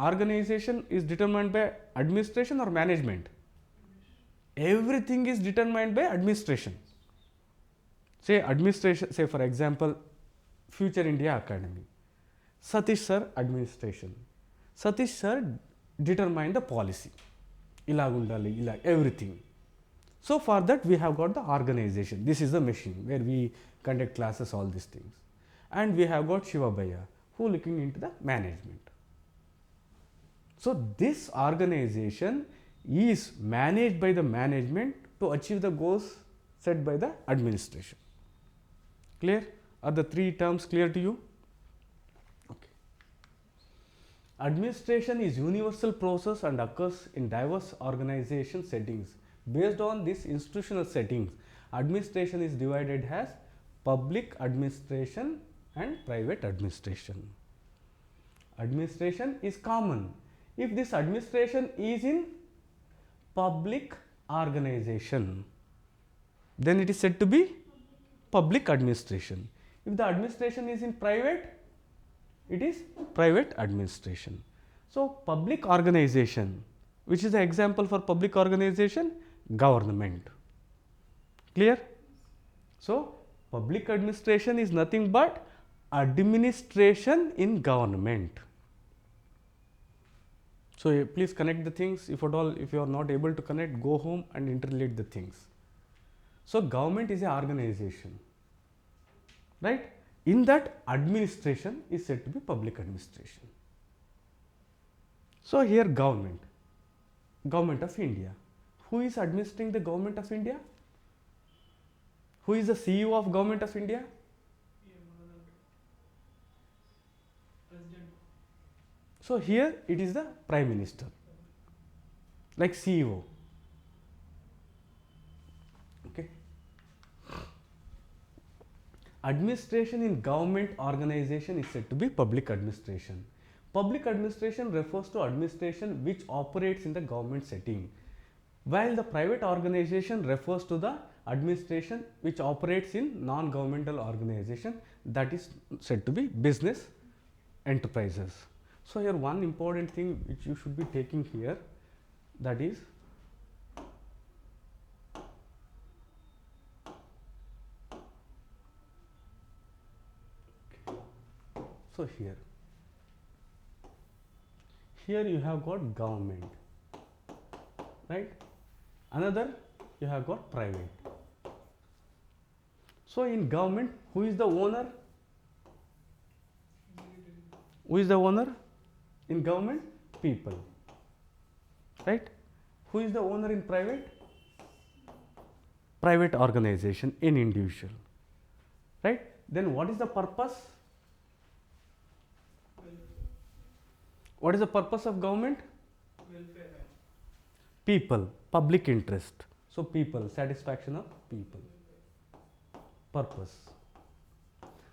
[SPEAKER 1] Organization is determined by administration or management? Everything is determined by administration. Say administration, say for example, Future India Academy. Satish sir, administration. Satish sir determine the policy. Ilagundali, ilag, everything. So for that we have got the organization. This is the machine where we conduct classes, all these things. And we have got Shiva Bhaiya who looking into the management. So this organization is managed by the management to achieve the goals set by the administration. Clear? Are the three terms clear to you? Okay. Administration is universal process and occurs in diverse organization settings. Based on this institutional settings, administration is divided as public administration and private administration. Administration is common if this administration is in public organization, then it is said to be public administration. If the administration is in private, it is private administration. So public organization, which is the example for public organization? Government. Clear? So public administration is nothing but administration in government. So please connect the things. If at all, if you are not able to connect, go home and interrelate the things. So government is an organization, right? In that, administration is said to be public administration. So here government, Government of India. Who is administering the Government of India? Who is the CEO of Government of India?
[SPEAKER 2] President.
[SPEAKER 1] So here it is the Prime Minister, like CEO. Okay. Administration in government organization is said to be public administration. Public administration refers to administration which operates in the government setting, while the private organization refers to the administration which operates in non-governmental organization, that is said to be business enterprises. So here one important thing which you should be taking here, that is so here you have got government, right? Another you have got private. So in government, who is the owner? Who is the owner in government? People, right? Who is the owner in private? Private organization, in individual, right? Then what is the purpose? What is the purpose of government?
[SPEAKER 2] Welfare.
[SPEAKER 1] People, public interest. So people, satisfaction of people. Purpose.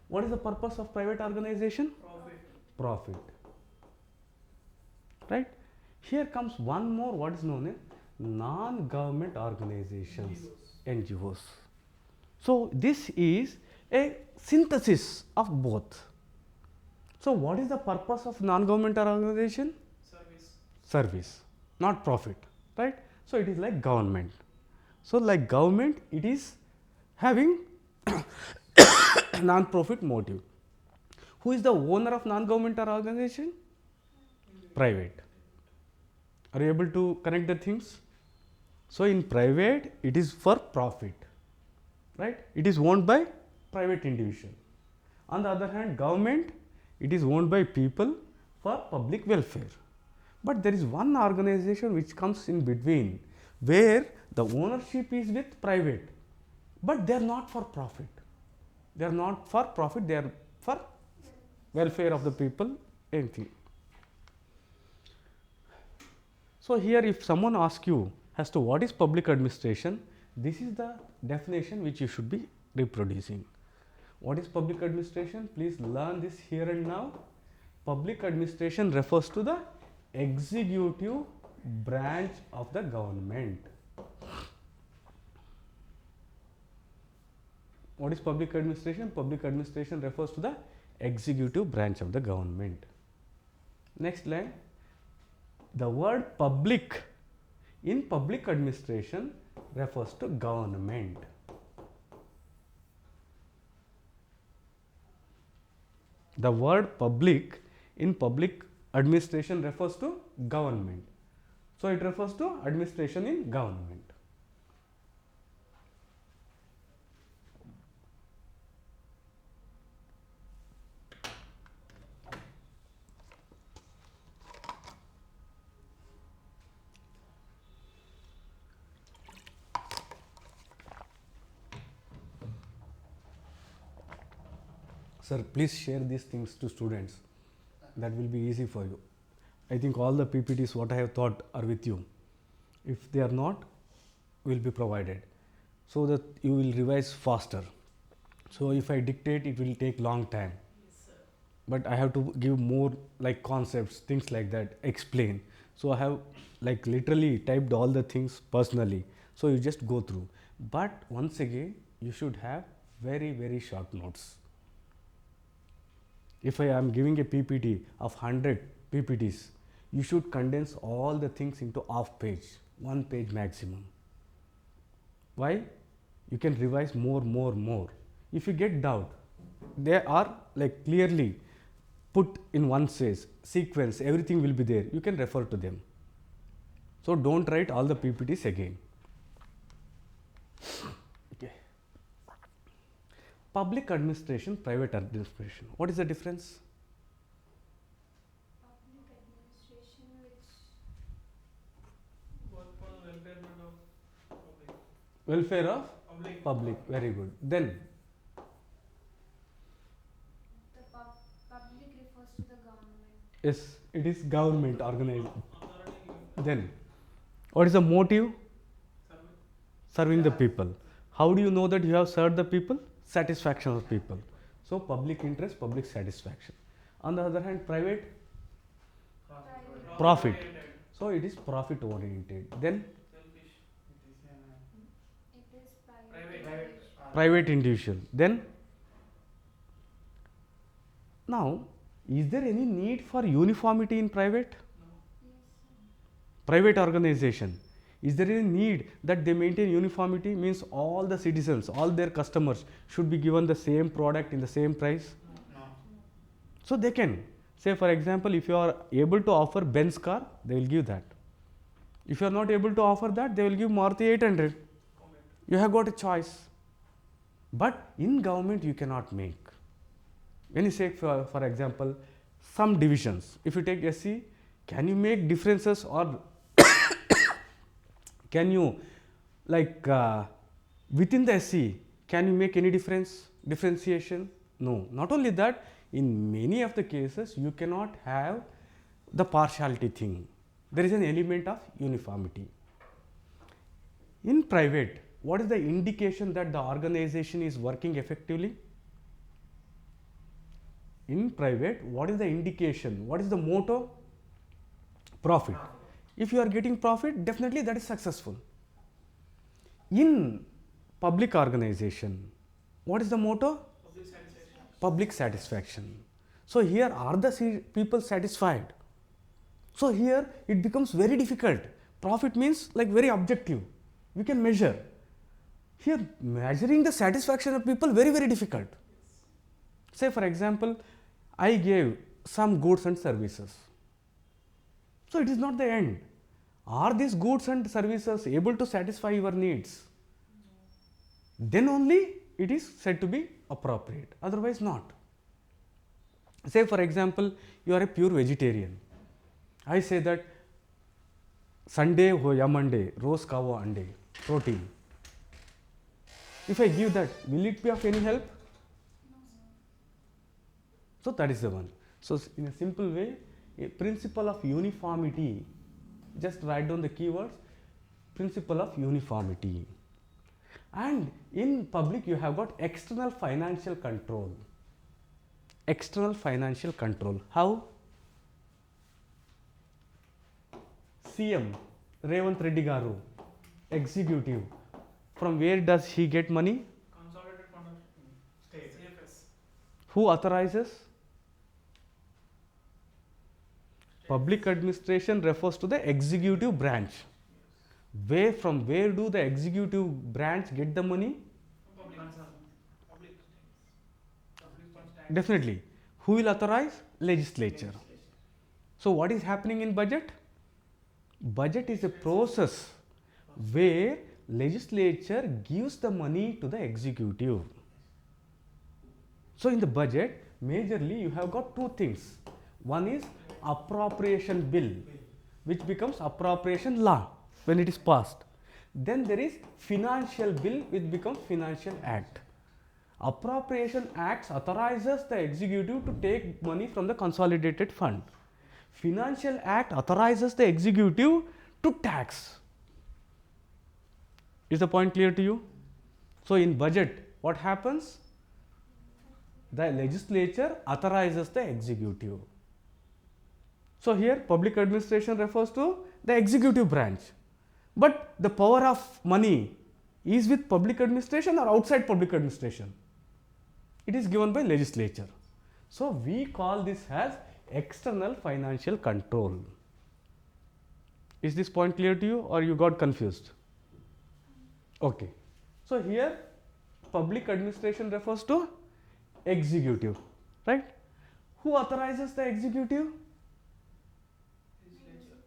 [SPEAKER 1] What is the purpose of private organization?
[SPEAKER 2] Profit.
[SPEAKER 1] Profit. Right? Here comes one more, what is known as non-government organizations, NGOs. So this is a synthesis of both. So what is the purpose of non-governmental organization?
[SPEAKER 2] Service.
[SPEAKER 1] Service, not profit, right? So it is like government. So like government, it is having non-profit motive. Who is the owner of non-governmental organization? Private. Are you able to connect the things? So in private, it is for profit, right? It is owned by private individual. On the other hand, government, it is owned by people for public welfare. But there is one organization which comes in between, where the ownership is with private, but they are not for profit. They are not for profit, they are for welfare of the people, anything. So here if someone asks you as to what is public administration, this is the definition which you should be reproducing. What is public administration? Please learn this here and now. Public administration refers to the executive branch of the government. What is public administration? Public administration refers to the executive branch of the government. Next line, the word public in public administration refers to government. The word public in public administration refers to government. So it refers to administration in government. Sir, please share these things to students. That will be easy for you. I think all the PPTs what I have taught are with you. If they are not, will be provided so that you will revise faster. So if I dictate, it will take long time. But I have to give more like concepts, things like that, explain. So I have like literally typed all the things personally. So you just go through. But once again, you should have very short notes. If I am giving a PPT of 100 PPTs, you should condense all the things into half page, 1 page maximum. Why? You can revise more. If you get doubt, they are like clearly put in one phase, sequence, everything will be there. You can refer to them. So don't write all the PPTs again. Okay. Public administration, private administration. What is the difference?
[SPEAKER 3] Public administration which
[SPEAKER 2] Work for the welfarement of public.
[SPEAKER 1] Welfare of
[SPEAKER 2] Public.
[SPEAKER 1] public. Very good. Then
[SPEAKER 3] the public refers to the government.
[SPEAKER 1] yes, it is government organized.
[SPEAKER 2] Authority given.
[SPEAKER 1] Then what is the motive?
[SPEAKER 2] Service.
[SPEAKER 1] Serving the people. How do you know that you have served the people? Satisfaction of people. So public interest, public satisfaction. On the other hand, private profit.
[SPEAKER 2] Oriented.
[SPEAKER 1] So it is profit oriented. Then
[SPEAKER 2] Selfish.
[SPEAKER 3] It is
[SPEAKER 2] Private.
[SPEAKER 3] private.
[SPEAKER 1] private individual. Then now, is there any need for uniformity in private?
[SPEAKER 3] Yes.
[SPEAKER 1] Private organization. Is there any need that they maintain uniformity? Means all the citizens, all their customers should be given the same product in the same price?
[SPEAKER 2] No.
[SPEAKER 1] So they can. Say for example, if you are able to offer Benz car, they will give that. If you are not able to offer that, they will give Maruti 800.
[SPEAKER 2] Comment.
[SPEAKER 1] You have got a choice. But in government, you cannot make. When you say, for example, some divisions, if you take SC, can you make differences or can you like within the SC, can you make any differentiation? No. Not only that, in many of the cases, you cannot have the partiality thing. There is an element of uniformity. In private, what is the indication that the organization is working effectively? In private, what is the indication? What is the motto? Profit. If you are getting profit, definitely that is successful. In public organization, what is the motto?
[SPEAKER 2] Public satisfaction.
[SPEAKER 1] Public satisfaction. So here, are the people satisfied? So here it becomes very difficult. Profit means like very objective. We can measure. Here measuring the satisfaction of people very difficult. Say for example, I gave some goods and services. So it is not the end. Are these goods and services able to satisfy your needs? Then only it is said to be appropriate, otherwise not. Say for example, you are a pure vegetarian. I say that Sunday ho ya Monday, rose kavo ande, protein. If I give that, will it be of any help? So that is the one. So in a simple way, a principle of uniformity, just write down the keywords, principle of uniformity. And in public, you have got external financial control. External financial control. How? CM Revant Reddy Garu, executive, from where does he get money?
[SPEAKER 2] Consolidated fund of state. CFS.
[SPEAKER 1] Who authorizes? Public administration refers to the executive branch. From where do the executive branch get the money?
[SPEAKER 2] Public concern. Public funds tax.
[SPEAKER 1] Definitely. Who will authorize? Legislature. So what is happening in budget? Budget is a process where legislature gives the money to the executive. So in the budget, majorly you have got two things. One is appropriation bill, which becomes appropriation law when it is passed. Then there is financial bill, which becomes financial act. Appropriation acts authorizes the executive to take money from the consolidated fund. Financial act authorizes the executive to tax. Is the point clear to you? So in budget, what happens? The legislature authorizes the executive. So here public administration refers to the executive branch. But the power of money is with public administration or outside public administration? It is given by legislature. So we call this as external financial control. Is this point clear to you or you got confused? Okay. So here public administration refers to executive, right? Who authorizes the executive?
[SPEAKER 2] Legislature.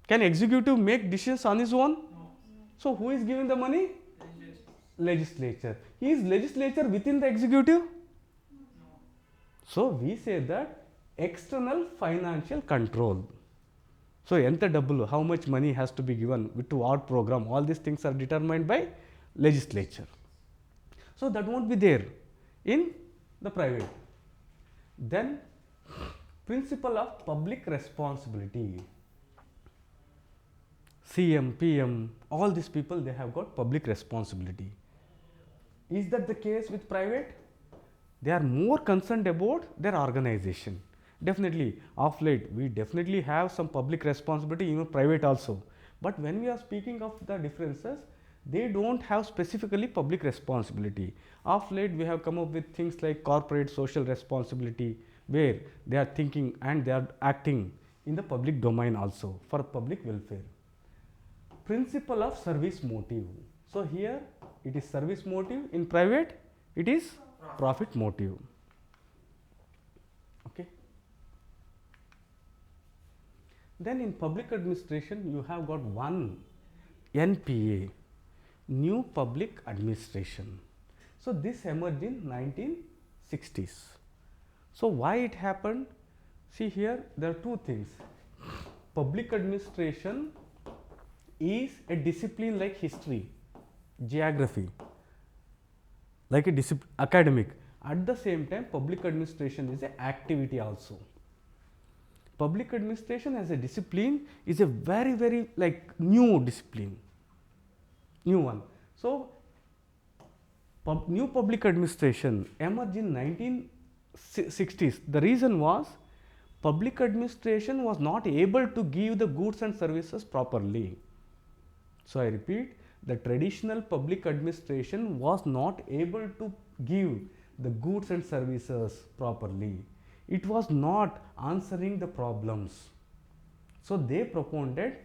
[SPEAKER 1] Can executive make decisions on his own?
[SPEAKER 2] No.
[SPEAKER 1] So who is giving the money?
[SPEAKER 2] Legislature.
[SPEAKER 1] Legislature. Is legislature within the executive?
[SPEAKER 2] No.
[SPEAKER 1] So we say that external financial control. So enter double, how much money has to be given to what program, all these things are determined by legislature. So that won't be there in the private. Then principle of public responsibility. CM, PM, all these people, they have got public responsibility. Is that the case with private? They are more concerned about their organization. Definitely, of late, we definitely have some public responsibility, even private also. But when we are speaking of the differences, they don't have specifically public responsibility. Of late, we have come up with things like corporate social responsibility, where they are thinking and they are acting in the public domain also for public welfare. Principle of service motive. So here it is service motive, in private it is profit motive. Okay. Then in public administration you have got one NPA, New Public Administration. So this emerged in 1960s. So why it happened? See here there are two things. Public administration is a discipline like history, geography, like a academic. At the same time, public administration is an activity also. Public administration as a discipline is a very, very like new discipline, new one. So new public administration emerged in 1960s. The reason was public administration was not able to give the goods and services properly. So I repeat, the traditional public administration was not able to give the goods and services properly. It was not answering the problems. So they propounded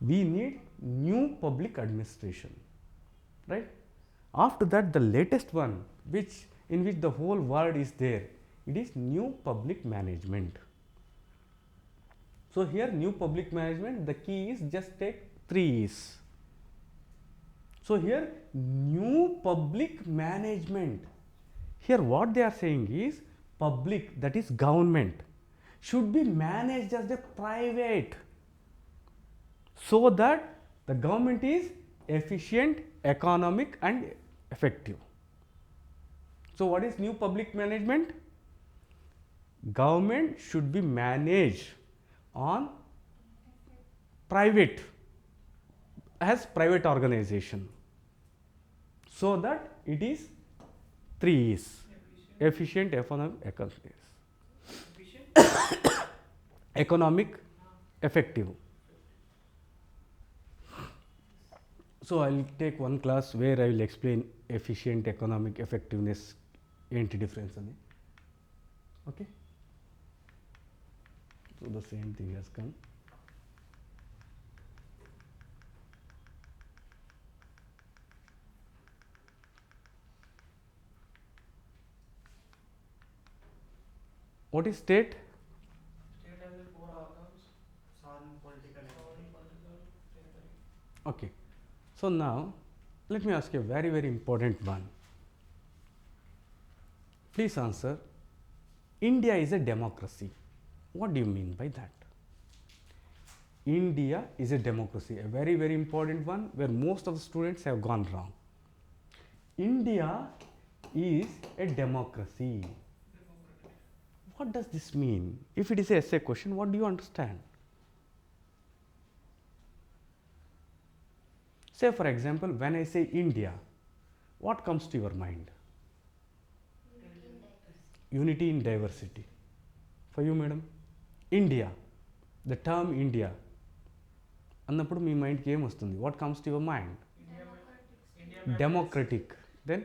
[SPEAKER 1] we need new public administration, right? After that, the latest one, in which the whole word is there, it is new public management. So here new public management, the key is just take 3 E's. So here new public management, here what they are saying is public, that is government, should be managed as a private, so that the government is efficient, economic and effective. So what is new public management? Government should be managed on private, as private organization, so that it is 3 E's: efficient, economic, effective. So I'll take one class where I will explain efficient economic effectiveness ఏంటి difference అని. Okay. So the same thing has come. What is state?
[SPEAKER 2] State has the four organs.
[SPEAKER 4] Sovereign political
[SPEAKER 2] Sovereign,
[SPEAKER 4] entity.
[SPEAKER 2] political, territory.
[SPEAKER 1] Okay. So now let me ask you a very, very important one. Please answer. India is a democracy. What do you mean by that? India is a democracy, a very, very important one where most of the students have gone wrong. India is a democracy. What does this mean? If it is a essay question, what do you understand? Say, for example, when I say India, what comes to your mind? Unity in diversity. For you, madam? India, the term India. అన్నప్పుడు మీ మైండ్కి ఏం వస్తుంది? What comes to your mind?
[SPEAKER 2] India map,
[SPEAKER 1] democratic. దెన్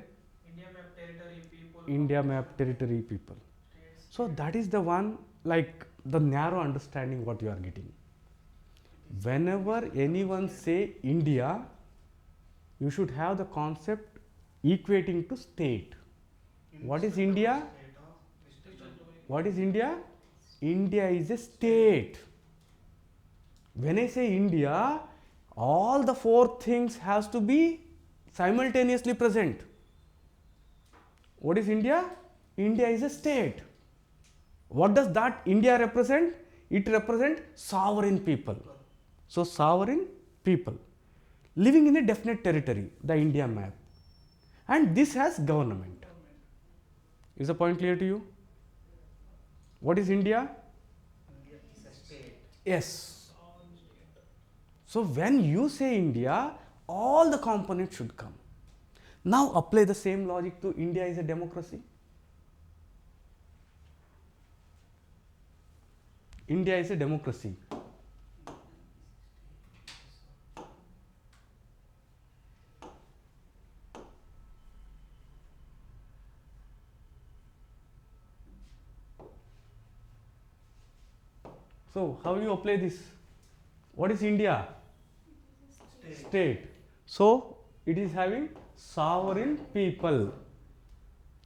[SPEAKER 2] India map territory, people.
[SPEAKER 1] India map territory people.
[SPEAKER 2] States.
[SPEAKER 1] So that is the one, like the narrow understanding what you are getting. Whenever anyone say India, you should have the concept equating to state. What is India?
[SPEAKER 4] State of district.
[SPEAKER 1] What is India? India is a state. When I say India, all the four things has to be simultaneously present. What is India? India is a state. What does that India represent? It represents sovereign people. So sovereign people living in a definite territory, the India map. And this has government. Is the point clear to you? What is India?
[SPEAKER 4] India is a state.
[SPEAKER 1] Yes.
[SPEAKER 2] Sovereign state.
[SPEAKER 1] So when you say India, all the components should come. Now apply the same logic to India is a democracy. India is a democracy. So how do you apply this? What is India? State. So it is having sovereign people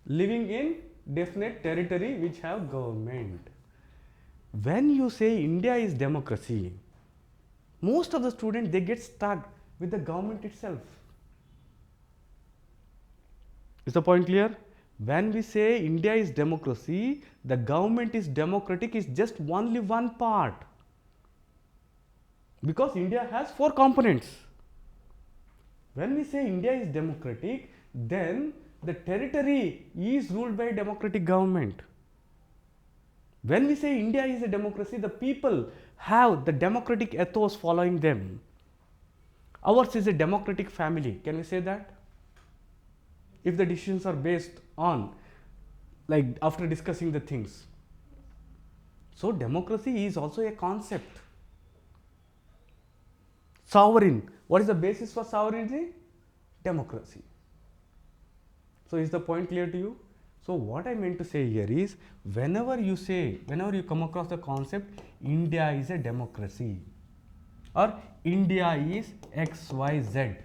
[SPEAKER 1] living in definite territory which have government. When you say India is democracy, most of the students they get stuck with the government itself. Is the point clear? When we say India is democracy, the government is democratic is just only one part. Because India has four components. When we say India is democratic, then the territory is ruled by a democratic government. When we say India is a democracy, the people have the democratic ethos following them. Ours is a democratic family. Can we say that? If the decisions are based on, like after discussing the things. So democracy is also a concept. Sovereign. What is the basis for sovereignty? Democracy. So is the point clear to you? So what I meant to say here is, whenever you come across the concept, India is a democracy or India is XYZ,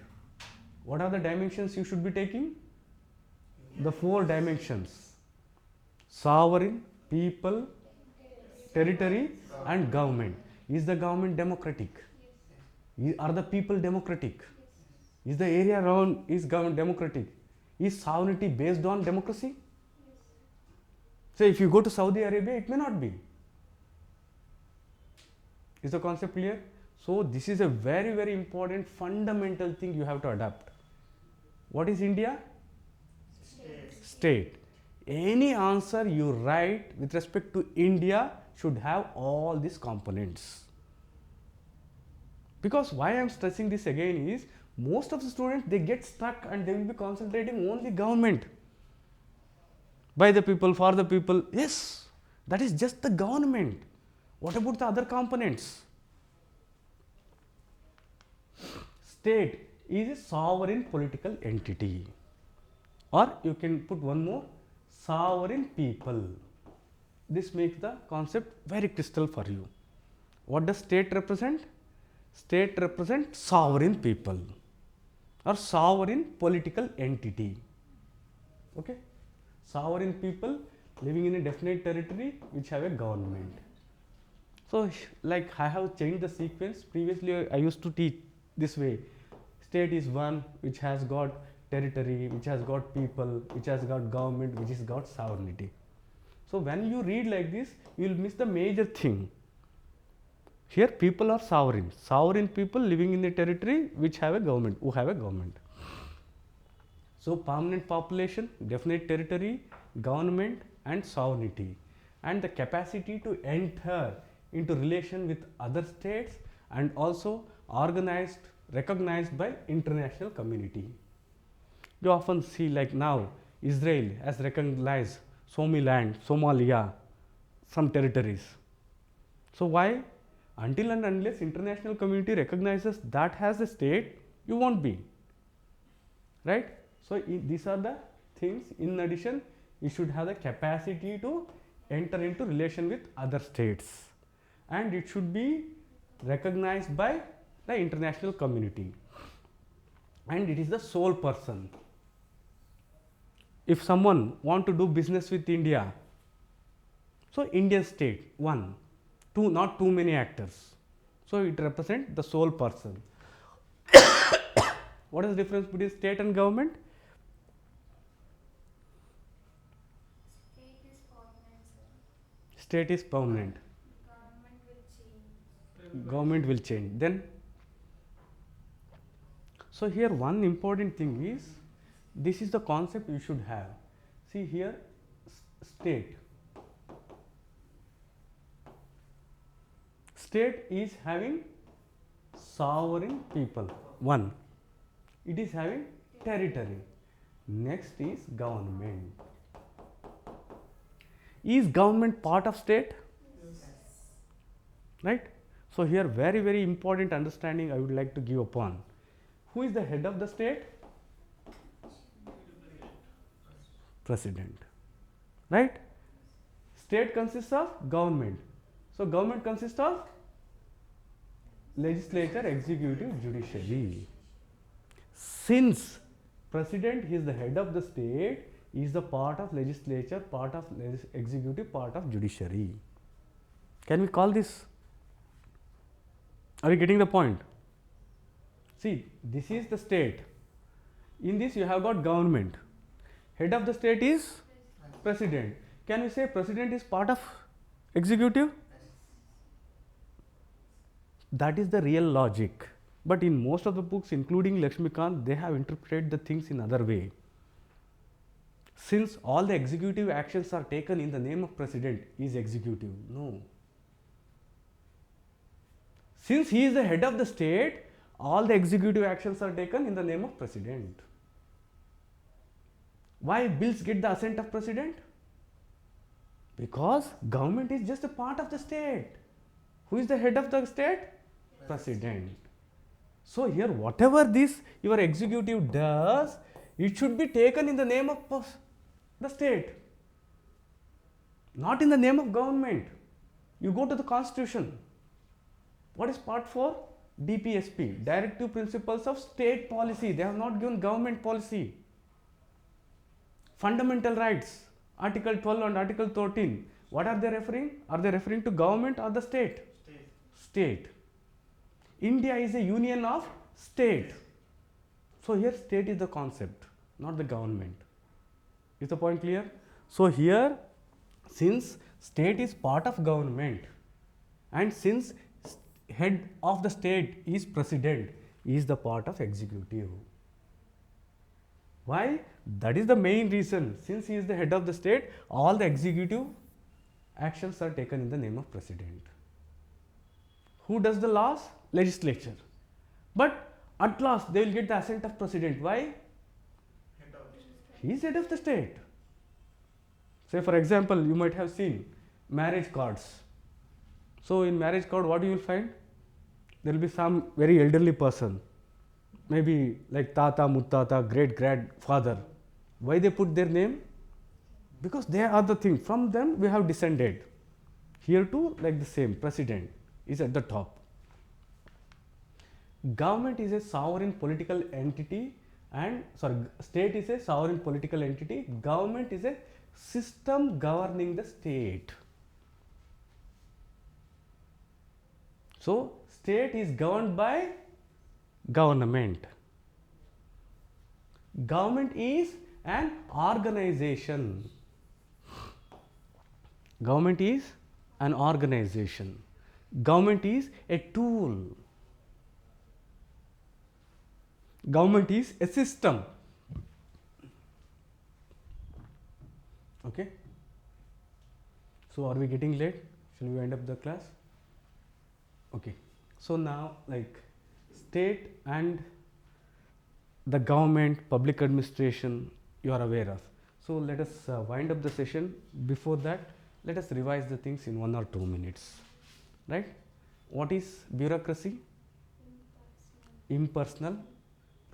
[SPEAKER 1] what are the dimensions you should be taking? The four dimensions: sovereign, people, territory and government. Is the government democratic? Are the people democratic? Is the area around is government democratic? Is sovereignty based on democracy? So if you go to Saudi Arabia, it may not be. Is the concept clear? So this is a very, very important fundamental thing you have to adapt. What is India? State. Any answer you write with respect to India should have all these components. Because why I am stressing this again is, most of the students they get stuck and they will be concentrating only government. By the people, for the people. Yes, that is just the government. What about the other components? State. is a sovereign political entity. Or you can put one more, sovereign people. This makes the concept very crystal for you. What does state represent? State represents sovereign people or sovereign political entity. Okay? Sovereign people living in a definite territory which have a government. So, like I have changed the sequence. Previously, I used to teach this way. State is one which has got territory, which has got people, which has got government, which has got sovereignty. So, when you read like this, you will miss the major thing. Here, people are sovereign. Sovereign people living in the territory which have a government, who have a government. So, permanent population, definite territory, government and sovereignty, and the capacity to enter into relation with other states and also organized, recognized by international community. You often see like now Israel has recognized Somaliland, Somalia, some territories. So why? Until and unless international community recognizes that as a state, you won't be. Right? So these are the things. In addition, you should have the capacity to enter into relation with other states, and it should be recognized by the international community, and it is the sole person. If someone want to do business with India, so Indian state, one, two, not too many actors. So it represents the sole person. What is the difference between state and government?
[SPEAKER 3] State is permanent, sir.
[SPEAKER 1] State is permanent.
[SPEAKER 3] Government will change.
[SPEAKER 1] Government will change. Then, so here one important thing is, this is the concept you should have. See here, state. State is having sovereign people. One. It is having territory. Next is government. Is government part of state? Right? So here very, very important understanding I would like to give upon. Who is the head of the state? President. Right? State consists of government. So government consists of legislature, executive, judiciary. Since president is the head of the state, is the part of legislature, part of executive, part of judiciary. Can we call this? Are you getting the point? See, this is the state. In this you have got government. Head of the state is president. Can we say president is part of executive? That is the real logic. But in most of the books, including Lakshmikant, they have interpreted the things in other way. Since all the executive actions are taken in the name of president, is executive? No. Since he is the head of the state, all the executive actions are taken in the name of president. Why bills get the assent of president? Because government is just a part of the state. Who is the head of the state? President. So here whatever this your executive does, it should be taken in the name of the state, not in the name of government. You go to the constitution. What is part 4? DPSP, Directive Principles of State Policy. They have not given government policy. Fundamental rights, Article 12 and Article 13. What are they referring? Are they referring to government or the state? State. India is a union of state. So here state is the concept, not the government. Is the point clear? So here, since state is part of government, and since head of the state is president, is the part of executive. Why? That is the main reason. Since he is the head of the state, all the executive actions are taken in the name of president. Who does the laws? Legislature. But at last they will get the assent of president. Why? He is head of the state. Say for example, you might have seen marriage cards. So in marriage card, what you will find? There will be some very elderly person maybe like Tata, Muttata, great grandfather. Why they put their name? Because they are the thing. From them we have descended. Here too, like the same, president is at the top. Government is a sovereign political entity, and state is a sovereign political entity. Government is a system governing the state. So, state is governed by government. Government is an organization. Government is an organization. Government is a tool. Government is a system. Okay. So, are we getting late? Shall we wind up the class? Okay. So, now like state and the government, public administration, you are aware of. So, let us wind up the session. Before that, let us revise the things in 1 or 2 minutes. Right? What is bureaucracy? Impersonal,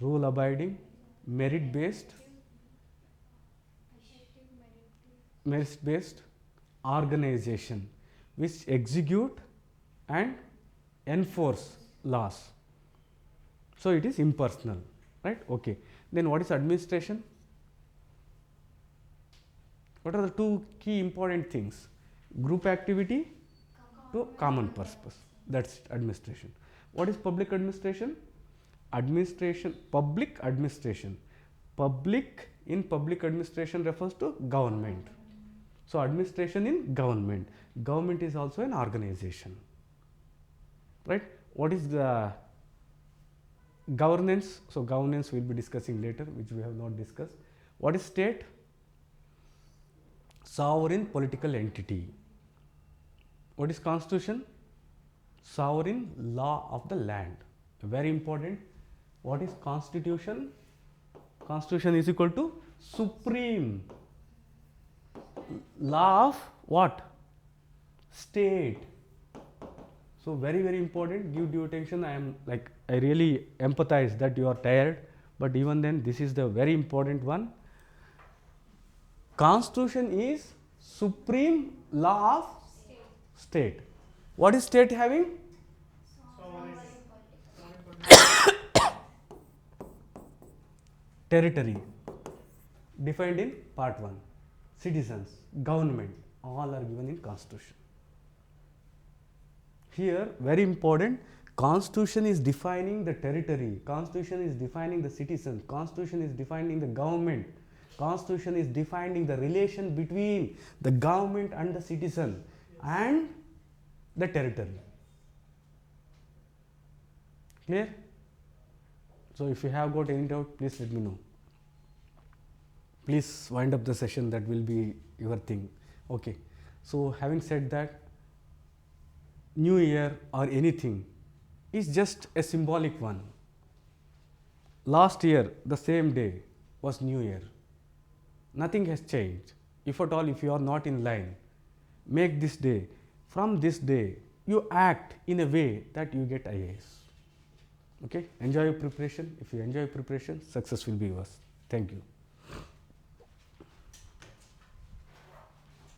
[SPEAKER 1] rule abiding, merit based, organization which execute and enforce laws. So, it is impersonal, right? Okay. Then what is administration? What are the two key important things? Group activity to common purpose. That's administration. What is public administration? Public administration. Public in public administration refers to government. So, administration in government. Government is also an organization, right? What is the governance? So, governance we will be discussing later, which we have not discussed. What is state? Sovereign political entity. What is constitution? Sovereign law of the land. Very important. What is constitution? Constitution is equal to supreme law of what? State. So, very important. Give due attention. I really empathize that you are tired, but even then this is the very important one. Constitution is supreme law of state. What is state having? Territory defined in part 1. Citizens, government, all are given in constitution. Here very important, constitution is defining the territory, constitution is defining the citizens, constitution is defining the government, constitution is defining the relation between the government and the citizen and the territory. Clear? So, if you have got any doubt, please let me know. Please wind up the session, that will be your thing. Okay. So, having said that, New Year or anything is just a symbolic one. Last year, the same day was New Year. Nothing has changed. If at all, if you are not in line, make this day, from this day, you act in a way that you get IAS. Okay, enjoy your preparation. If you enjoy preparation, success will be yours. Thank you.